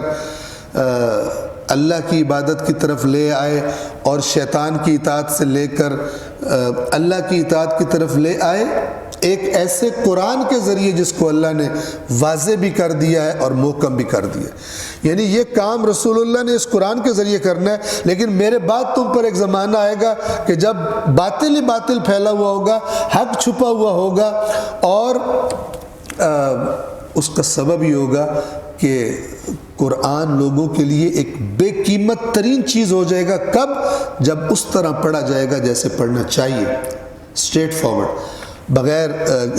اللہ کی عبادت کی طرف لے آئے، اور شیطان کی اطاعت سے لے کر اللہ کی اطاعت کی طرف لے آئے، ایک ایسے قرآن کے ذریعے جس کو اللہ نے واضح بھی کر دیا ہے اور محکم بھی کر دیا ہے۔ یعنی یہ کام رسول اللہ نے اس قرآن کے ذریعے کرنا ہے، لیکن میرے بعد تم پر ایک زمانہ آئے گا کہ جب باطل ہی باطل پھیلا ہوا ہوگا، حق چھپا ہوا ہوگا، اور اس کا سبب یہ ہوگا کہ قرآن لوگوں کے لیے ایک بے قیمت ترین چیز ہو جائے گا۔ کب؟ جب اس طرح پڑھا جائے گا جیسے پڑھنا چاہیے، اسٹریٹ فارورڈ، بغیر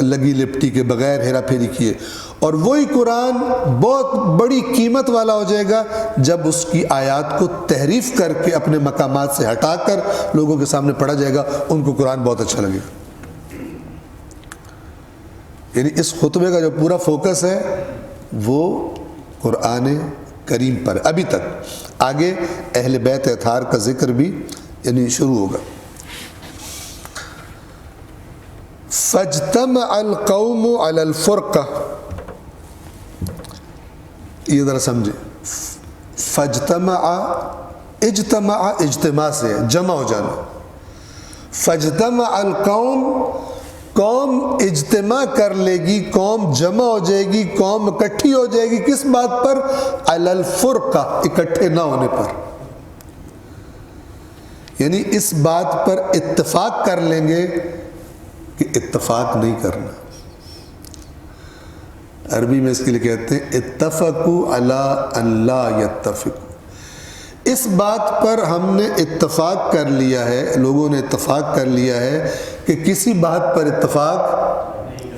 لگی لپٹی کے، بغیر ہیرا پھیری کیے، اور وہی قرآن بہت بڑی قیمت والا ہو جائے گا جب اس کی آیات کو تحریف کر کے اپنے مقامات سے ہٹا کر لوگوں کے سامنے پڑھا جائے گا، ان کو قرآن بہت اچھا لگے گا۔ یعنی اس خطبے کا جو پورا فوکس ہے وہ قرآن کریم پر، ابھی تک آگے اہل بیت اطہار کا ذکر بھی یعنی شروع ہوگا۔ فاجتمع القوم علی الفرقہ، یہ ذرا سمجھے، فاجتمع، اجتماع اجتماع سے ہے، جمع ہو جانا، فاجتمع القوم، قوم اجتماع کر لے گی، قوم جمع ہو جائے گی، قوم اکٹھی ہو جائے گی، کس بات پر؟ علی الفرقہ، اکٹھے نہ ہونے پر، یعنی اس بات پر اتفاق کر لیں گے کہ اتفاق نہیں کرنا۔ عربی میں اس کے لیے کہتے ہیں اتفقوا علی ان لا یتفقوا، اس بات پر ہم نے اتفاق کر لیا ہے، لوگوں نے اتفاق کر لیا ہے کہ کسی بات پر اتفاق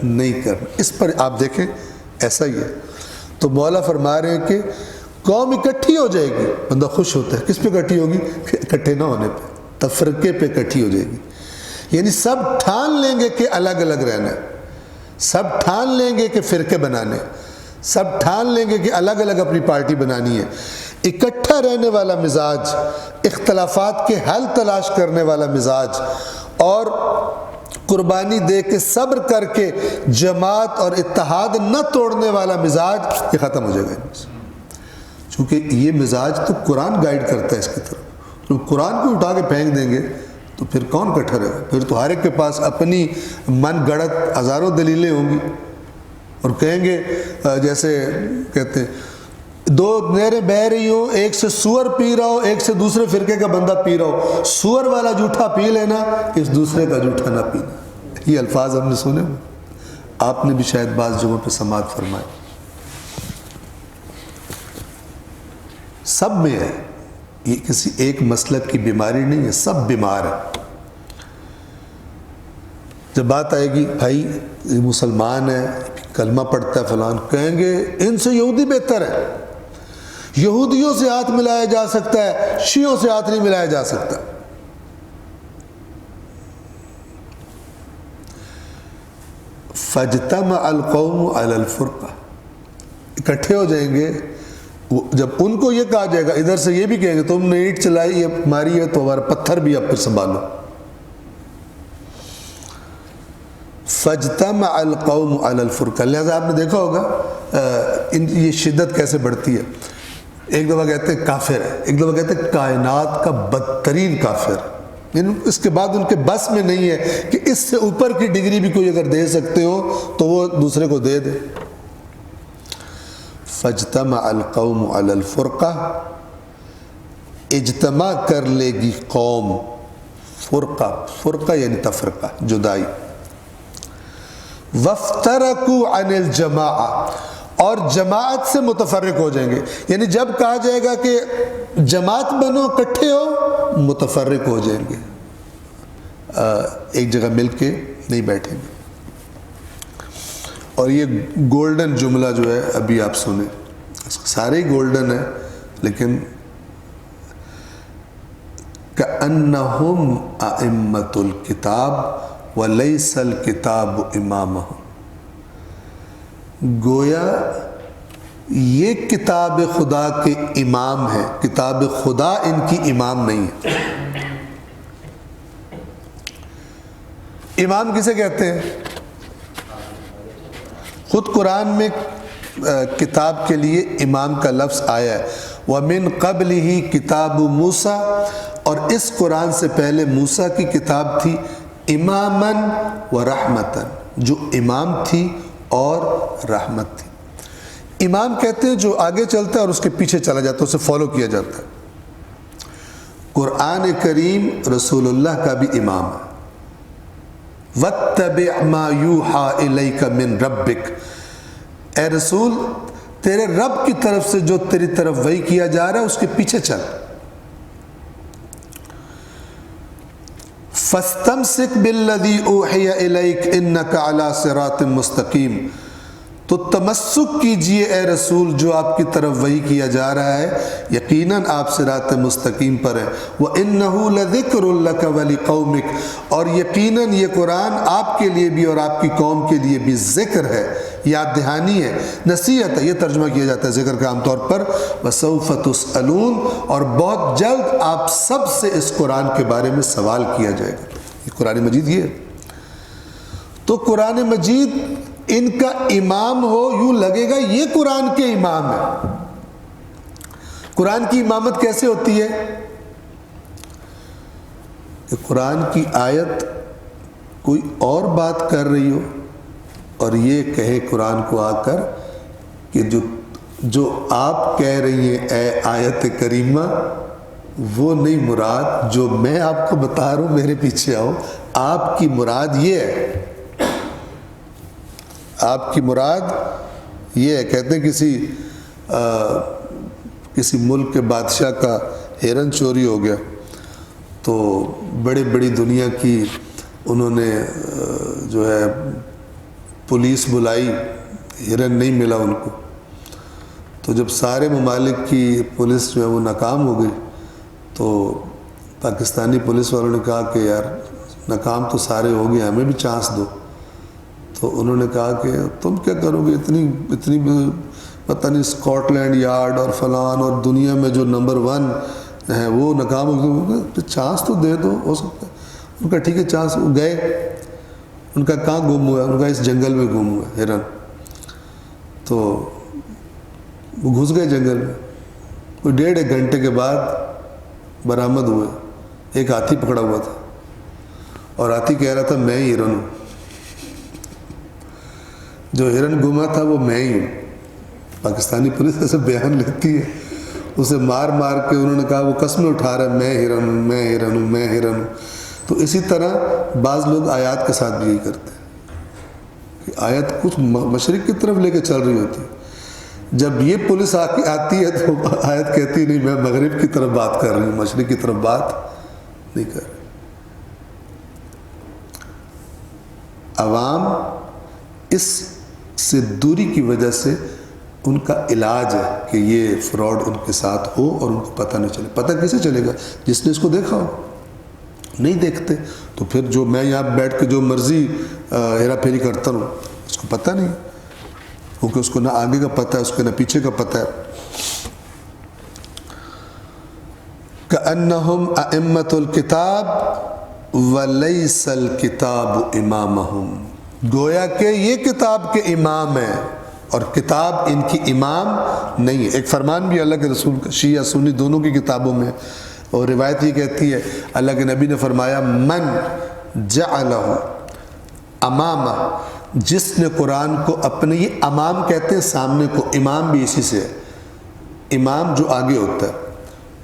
نہیں کرنا۔ اس پر آپ دیکھیں ایسا ہی ہے، تو مولا فرما رہے ہیں کہ قوم اکٹھی ہو جائے گی، بندہ خوش ہوتا ہے، کس پہ اکٹھی ہوگی؟ اکٹھے نہ ہونے پہ، تفرقے پہ اکٹھی ہو جائے گی، یعنی سب ٹھان لیں گے کہ الگ الگ رہنا ہے، سب ٹھان لیں گے کہ فرقے بنانے، سب ٹھان لیں گے کہ الگ الگ اپنی پارٹی بنانی ہے۔ اکٹھا رہنے والا مزاج، اختلافات کے حل تلاش کرنے والا مزاج، اور قربانی دے کے صبر کر کے جماعت اور اتحاد نہ توڑنے والا مزاج، یہ ختم ہو جائے گا، چونکہ یہ مزاج تو قرآن گائیڈ کرتا ہے اس کی طرف۔ تو قرآن کو اٹھا کے پھینک دیں گے تو پھر کون اکٹھا رہے گا؟ پھر تو ہر ایک کے پاس اپنی من گڑت ہزاروں دلیلیں ہوں گی، اور کہیں گے جیسے کہتے ہیں دو نہریں بہہ رہی ہوں، ایک سے سور پی رہا ہو، ایک سے دوسرے فرقے کا بندہ پی رہا ہو، سور والا جھوٹا پی لینا، اس دوسرے کا جھوٹا نہ پینا۔ یہ الفاظ ہم نے سنے ہوئے، آپ نے بھی شاید بعض جگہوں پہ سماعت فرمائے۔ سب میں ہے، یہ کسی ایک مسلک کی بیماری نہیں ہے، سب بیمار ہیں۔ جب بات آئے گی بھائی یہ مسلمان ہے، کلمہ پڑھتا ہے فلان، کہیں گے ان سے یہودی بہتر ہے، یہودیوں سے ہاتھ ملایا جا سکتا ہے، شیعوں سے ہاتھ نہیں ملایا جا سکتا۔ فاجتمع القوم علی الفرقہ، اکٹھے ہو جائیں گے، جب ان کو یہ کہا جائے گا، ادھر سے یہ بھی کہیں گے تم نے اینٹ چلائی ہے ماری ہے تو ہمارا پتھر بھی اب پھر سنبھالو۔ فاجتمع القوم علی الفرقہ، لہذا آپ نے دیکھا ہوگا یہ شدت کیسے بڑھتی ہے۔ ایک دفعہ کہتے ہیں کافر ہے، ایک دفعہ کہتے ہیں کائنات کا بدترین کافر، یعنی اس کے بعد ان کے بس میں نہیں ہے کہ اس سے اوپر کی ڈگری بھی کوئی اگر دے سکتے ہو تو وہ دوسرے کو دے دے۔ فاجتمع القوم علی الفرقہ، اجتماع کر لے گی قوم، فرقہ، فرقہ یعنی تفرقہ، جدائی۔ وافترقوا عن الجماعہ، اور جماعت سے متفرق ہو جائیں گے، یعنی جب کہا جائے گا کہ جماعت بنو اکٹھے ہو، متفرق ہو جائیں گے، ایک جگہ مل کے نہیں بیٹھیں گے۔ اور یہ گولڈن جملہ جو ہے ابھی آپ سنیں، سارے ہی گولڈن ہیں، لیکن كأنهم أئمة الكتاب وليس الكتاب إمامهم، گویا یہ کتاب خدا کے امام ہے، کتاب خدا ان کی امام نہیں ہے۔ امام کسے کہتے ہیں؟ خود قرآن میں کتاب کے لیے امام کا لفظ آیا ہے، وَمِن قَبْلِهِ کتاب موسیٰ، اور اس قرآن سے پہلے موسیٰ کی کتاب تھی اماماً ورحمتاً، جو امام تھی اور رحمت تھی۔ امام کہتے ہیں جو آگے چلتا ہے اور اس کے پیچھے چلا جاتا ہے، اسے فالو کیا جاتا ہے۔ قرآن کریم رسول اللہ کا بھی امام ہے۔ وَاتَّبِعْ مَا يُوحَى إِلَيْكَ مِن رَبِّكَ، اے رسول تیرے رب کی طرف سے جو تیری طرف وحی کیا جا رہا ہے اس کے پیچھے چل۔ فَاسْتَمْسِكْ بِالَّذِي أُوحِيَ إِلَيْكَ إِنَّكَ عَلَى صِرَاطٍ مُسْتَقِيمٍ، تو تمسک کیجئے اے رسول جو آپ کی طرف وحی کیا جا رہا ہے، یقیناً آپ صراط مستقیم پر ہیں۔ وَإِنَّهُ لَذِكْرٌ لَكَ وَلِقَوْمِكَ، اور یقیناً یہ قرآن آپ کے لیے بھی اور آپ کی قوم کے لیے بھی ذکر ہے، یاد دہانی ہے، نصیحت ہے، یہ ترجمہ کیا جاتا ہے ذکر کا عام طور پر۔ وَسَوْفَ تُسْأَلُونَ، اور بہت جلد آپ سب سے اس قرآن کے بارے میں سوال کیا جائے گا۔ یہ قرآن مجید یہ ہے۔ تو قرآن مجید ان کا امام ہو، یوں لگے گا یہ قرآن کے امام ہے۔ قرآن کی امامت کیسے ہوتی ہے کہ قرآن کی آیت کوئی اور بات کر رہی ہو اور یہ کہے قرآن کو آ کر کہ جو آپ کہہ رہی ہیں اے آیت کریمہ وہ نہیں مراد، جو میں آپ کو بتا رہا ہوں، میرے پیچھے آؤ، آپ کی مراد یہ ہے، آپ کی مراد یہ ہے۔ کہتے ہیں کسی ملک کے بادشاہ کا ہرن چوری ہو گیا تو بڑی بڑی دنیا کی انہوں نے جو ہے پولیس بلائی، ہرن نہیں ملا ان کو۔ تو جب سارے ممالک کی پولیس جو ہے وہ ناکام ہو گئی تو پاکستانی پولیس والوں نے کہا کہ یار ناکام تو سارے ہو گئے، ہمیں بھی چانس دو۔ تو انہوں نے کہا کہ تم کیا کرو گے، اتنی پتہ نہیں اسکاٹ لینڈ یارڈ اور فلان اور دنیا میں جو نمبر 1 ہے وہ ناکام ہو گئے، چانس تو دے دو، ہو سکتا ہے۔ ان کا ٹھیک ہے چانس، وہ گئے، ان کا کہاں گم ہوا ہے، ان کا اس جنگل میں گم ہوا ہے ہرن۔ تو وہ گھس گئے جنگل میں، کوئی 1.5 گھنٹے کے بعد برآمد ہوئے، ایک ہاتھی پکڑا ہوا تھا اور ہاتھی کہہ رہا تھا میں ہی ہرن ہوں، جو ہرن گما تھا وہ میں ہی ہوں۔ پاکستانی پولیس ایسے بیان لیتی ہے، اسے مار مار کے انہوں نے کہا وہ قسمیں اٹھا رہا ہے میں ہرن ہوں، میں ہرن ہوں، میں ہرن ہوں۔ تو اسی طرح بعض لوگ آیات کے ساتھ بھی یہی کرتے ہیں کہ آیت کچھ مشرق کی طرف لے کے چل رہی ہوتی ہے، جب یہ پولیس آتی ہے تو آیت کہتی نہیں میں مغرب کی طرف بات کر رہی ہوں، مشرق کی طرف بات نہیں کر رہی۔ عوام اس سے دوری کی وجہ سے ان کا علاج ہے کہ یہ فراڈ ان کے ساتھ ہو اور ان کو پتہ نہیں چلے۔ پتہ کیسے چلے گا؟ جس نے اس کو دیکھا ہو۔ نہیں دیکھتے تو پھر جو میں یہاں بیٹھ کے جو مرضی ہیرا پھیری کرتا ہوں اس کو پتہ نہیں، کیونکہ اس کو نہ آگے کا پتہ ہے، اس کو نہ پیچھے کا پتہ ہے۔ كأنهم أئمة الكتاب وليس الكتاب إمامهم، گویا کہ یہ کتاب کے امام ہیں اور کتاب ان کی امام نہیں ہے۔ ایک فرمان بھی اللہ کے رسول کا شیعہ سنی دونوں کی کتابوں میں، اور روایت یہ کہتی ہے اللہ کے نبی نے فرمایا من جعلہ امامہ، جس نے قرآن کو اپنے، یہ امام کہتے ہیں سامنے کو، امام بھی اسی سے ہے، امام جو آگے ہوتا ہے،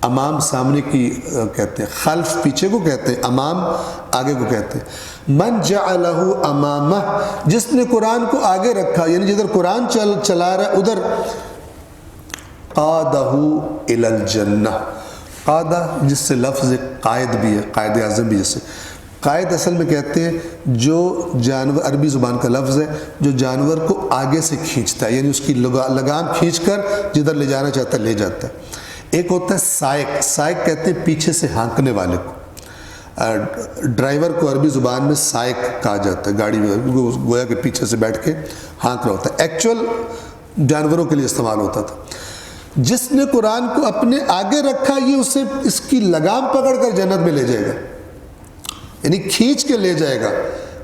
امام سامنے کی کہتے ہیں، خلف پیچھے کو کہتے ہیں، امام آگے کو کہتے ہیں۔ من جعلہ امامہ، جس نے قرآن کو آگے رکھا، یعنی جدھر قرآن چلا رہا ہے ادھر، قادہ الی الجنہ، قادہ جس سے لفظ قائد بھی ہے، قائد اعظم بھی، جس سے قائد اصل میں کہتے ہیں جو جانور، عربی زبان کا لفظ ہے، جو جانور کو آگے سے کھینچتا ہے، یعنی اس کی لگام کھینچ کر جدھر لے جانا چاہتا ہے لے جاتا ہے۔ ایک ہوتا ہے سائق، سائق کہتے ہیں پیچھے سے ہانکنے والے کو، ڈرائیور کو عربی زبان میں سائق کہا جاتا ہے، گاڑی میں گویا کہ پیچھے سے بیٹھ کے ہانک رہا ہوتا ہے، ایکچول جانوروں کے لیے استعمال ہوتا تھا۔ جس نے قرآن کو اپنے آگے رکھا یہ اسے اس کی لگام پکڑ کر جنت میں لے جائے گا، یعنی کھینچ کے لے جائے گا،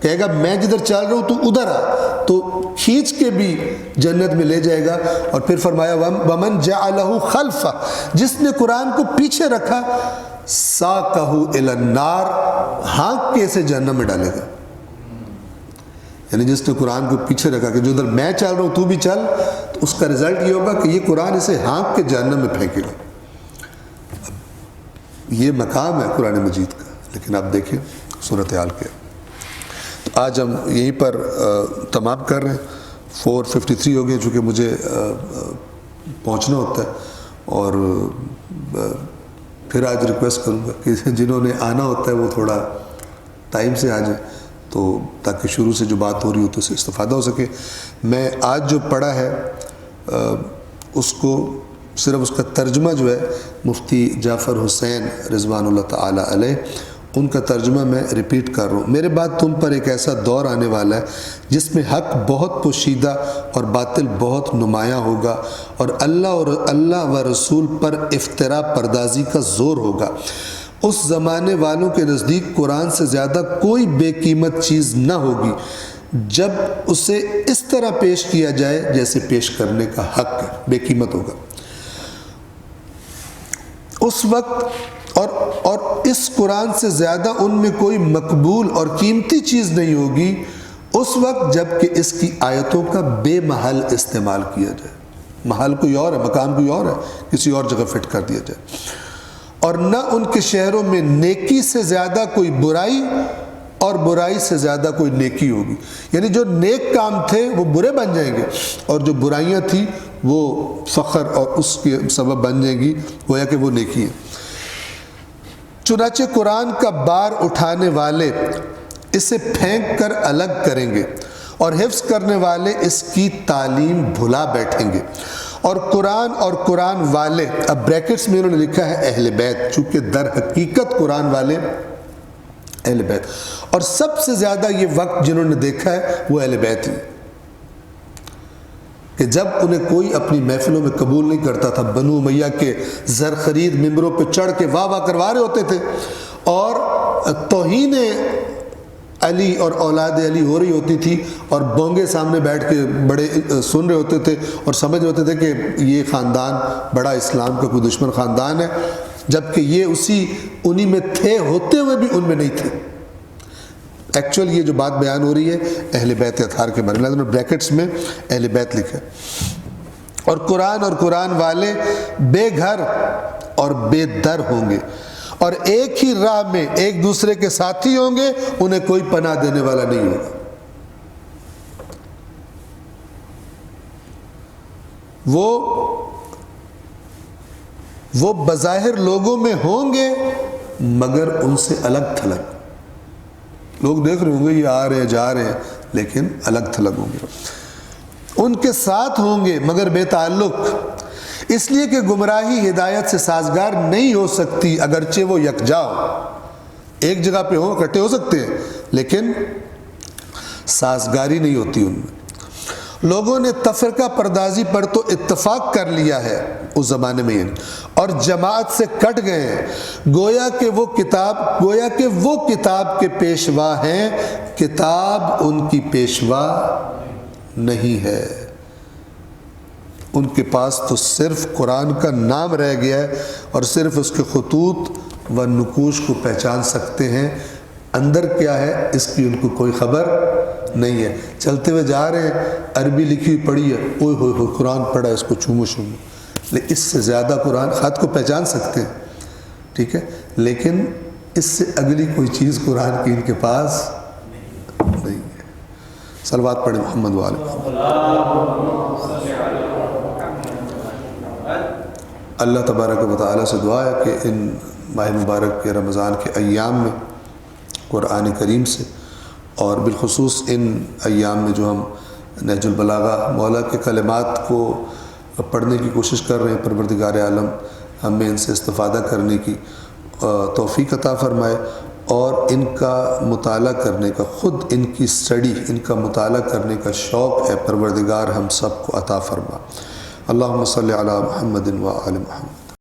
کہے گا میں جدھر چل رہا ہوں تو ادھر آ، تو کھینچ کے بھی جنت میں لے جائے گا۔ اور پھر فرمایا وَمَنْ جَعَلَهُ خَلْفَ، جس نے قرآن کو پیچھے رکھا، سَاقَهُ إِلَى النَّارِ، ہانک کے اسے جہنم میں ڈالے گا۔ یعنی جس نے قرآن کو پیچھے رکھا کہ جو ادھر میں چل رہا ہوں تو بھی چل، تو اس کا رزلٹ یہ ہوگا کہ یہ قرآن اسے ہانک کے جہنم میں پھینکے گا۔ یہ مقام ہے قرآن مجید کا، لیکن آپ دیکھیں صورتحال کیا۔ تو آج ہم یہیں پر تمام کر رہے ہیں، 4:53 ہو گئے، چونکہ مجھے پہنچنا ہوتا ہے، اور پھر آج ریکویسٹ کروں گا کہ جنہوں نے آنا ہوتا ہے وہ تھوڑا ٹائم سے آ جائیں، تو تاکہ شروع سے جو بات ہو رہی ہو تو اس سے استفادہ ہو سکے۔ میں آج جو پڑھا ہے اس کو صرف اس کا ترجمہ جو ہے مفتی جعفر حسین رضوان اللہ تعالی علیہ، ان کا ترجمہ میں ریپیٹ کر رہا ہوں۔ میرے بعد تم پر ایک ایسا دور آنے والا ہے جس میں حق بہت پوشیدہ اور باطل بہت نمایاں ہوگا، اور اللہ و رسول پر افتراء پردازی کا زور ہوگا۔ اس زمانے والوں کے نزدیک قرآن سے زیادہ کوئی بے قیمت چیز نہ ہوگی جب اسے اس طرح پیش کیا جائے جیسے پیش کرنے کا حق ہے، بے قیمت ہوگا اس وقت، اور اس قرآن سے زیادہ ان میں کوئی مقبول اور قیمتی چیز نہیں ہوگی اس وقت جب کہ اس کی آیتوں کا بے محل استعمال کیا جائے۔ محل کوئی اور ہے، مکان کوئی اور ہے، کسی اور جگہ فٹ کر دیا جائے، اور نہ ان کے شہروں میں نیکی سے زیادہ کوئی برائی اور برائی سے زیادہ کوئی نیکی ہوگی، یعنی جو نیک کام تھے وہ برے بن جائیں گے اور جو برائیاں تھیں وہ فخر اور اس کے سبب بن جائیں گی، گویا کہ وہ نیکی ہے۔ چنانچہ قرآن کا بار اٹھانے والے اسے پھینک کر الگ کریں گے اور حفظ کرنے والے اس کی تعلیم بھلا بیٹھیں گے، اور قرآن والے، اب بریکٹس میں انہوں نے لکھا ہے اہل بیت، چونکہ در حقیقت قرآن والے اہل بیت، اور سب سے زیادہ یہ وقت جنہوں نے دیکھا ہے وہ اہل بیت ہی، کہ جب انہیں کوئی اپنی محفلوں میں قبول نہیں کرتا تھا، بنو امیہ کے زر خرید ممبروں پہ چڑھ کے واہ واہ کروا رہے ہوتے تھے اور توہین علی اور اولاد علی ہو رہی ہوتی تھی، اور بونگے سامنے بیٹھ کے بڑے سن رہے ہوتے تھے اور سمجھ رہے ہوتے تھے کہ یہ خاندان بڑا اسلام کا کوئی دشمن خاندان ہے، جبکہ یہ انہی میں تھے، ہوتے ہوئے بھی ان میں نہیں تھے۔ ایکچوئل یہ جو بات بیان ہو رہی ہے اہل بیت اطہار کے بارے میں، بریکٹس میں اہل بیت لکھا ہے۔ اور قرآن والے بے گھر اور بے در ہوں گے، اور ایک ہی راہ میں ایک دوسرے کے ساتھی ہوں گے، انہیں کوئی پناہ دینے والا نہیں ہوگا۔ وہ بظاہر لوگوں میں ہوں گے مگر ان سے الگ تھلگ، لوگ دیکھ رہے ہوں گے یہ آ رہے ہیں جا رہے ہیں لیکن الگ تھلگ ہوں گے، ان کے ساتھ ہوں گے مگر بے تعلق، اس لیے کہ گمراہی ہدایت سے سازگار نہیں ہو سکتی اگرچہ وہ یکجا ہو، ایک جگہ پہ ہوں اکٹھے ہو سکتے ہیں لیکن سازگاری نہیں ہوتی ان میں۔ لوگوں نے تفرقہ پردازی پر تو اتفاق کر لیا ہے اس زمانے میں، اور جماعت سے کٹ گئے ہیں، گویا کہ وہ کتاب کے پیشوا ہیں، کتاب ان کی پیشوا نہیں ہے، ان کے پاس تو صرف قرآن کا نام رہ گیا ہے اور صرف اس کے خطوط و نقوش کو پہچان سکتے ہیں، اندر کیا ہے اس کی ان کو کوئی خبر نہیں ہے۔ چلتے ہوئے جا رہے ہیں، عربی لکھی ہوئی پڑھی ہے، اوئے ہوئے ہوئے قرآن پڑھا ہے، اس کو چومو شومو، لیکن اس سے زیادہ قرآن خط کو پہچان سکتے ہیں، ٹھیک ہے، لیکن اس سے اگلی کوئی چیز قرآن کی ان کے پاس نہیں ہے۔ صلوات پڑھیں محمد و آل محمد۔ اللہ تبارک و تعالیٰ سے دعا ہے کہ ان ماہ مبارک کے رمضان کے ایام میں قرآن کریم سے، اور بالخصوص ان ایام میں جو ہم نہج البلاغہ مولا کے کلمات کو پڑھنے کی کوشش کر رہے ہیں، پروردگار عالم ہمیں ان سے استفادہ کرنے کی توفیق عطا فرمائے، اور ان کا مطالعہ کرنے کا، خود ان کی اسٹڈی، ان کا مطالعہ کرنے کا شوق ہے پروردگار ہم سب کو عطا فرما۔ اللہم صلی علی محمد و آل محمد۔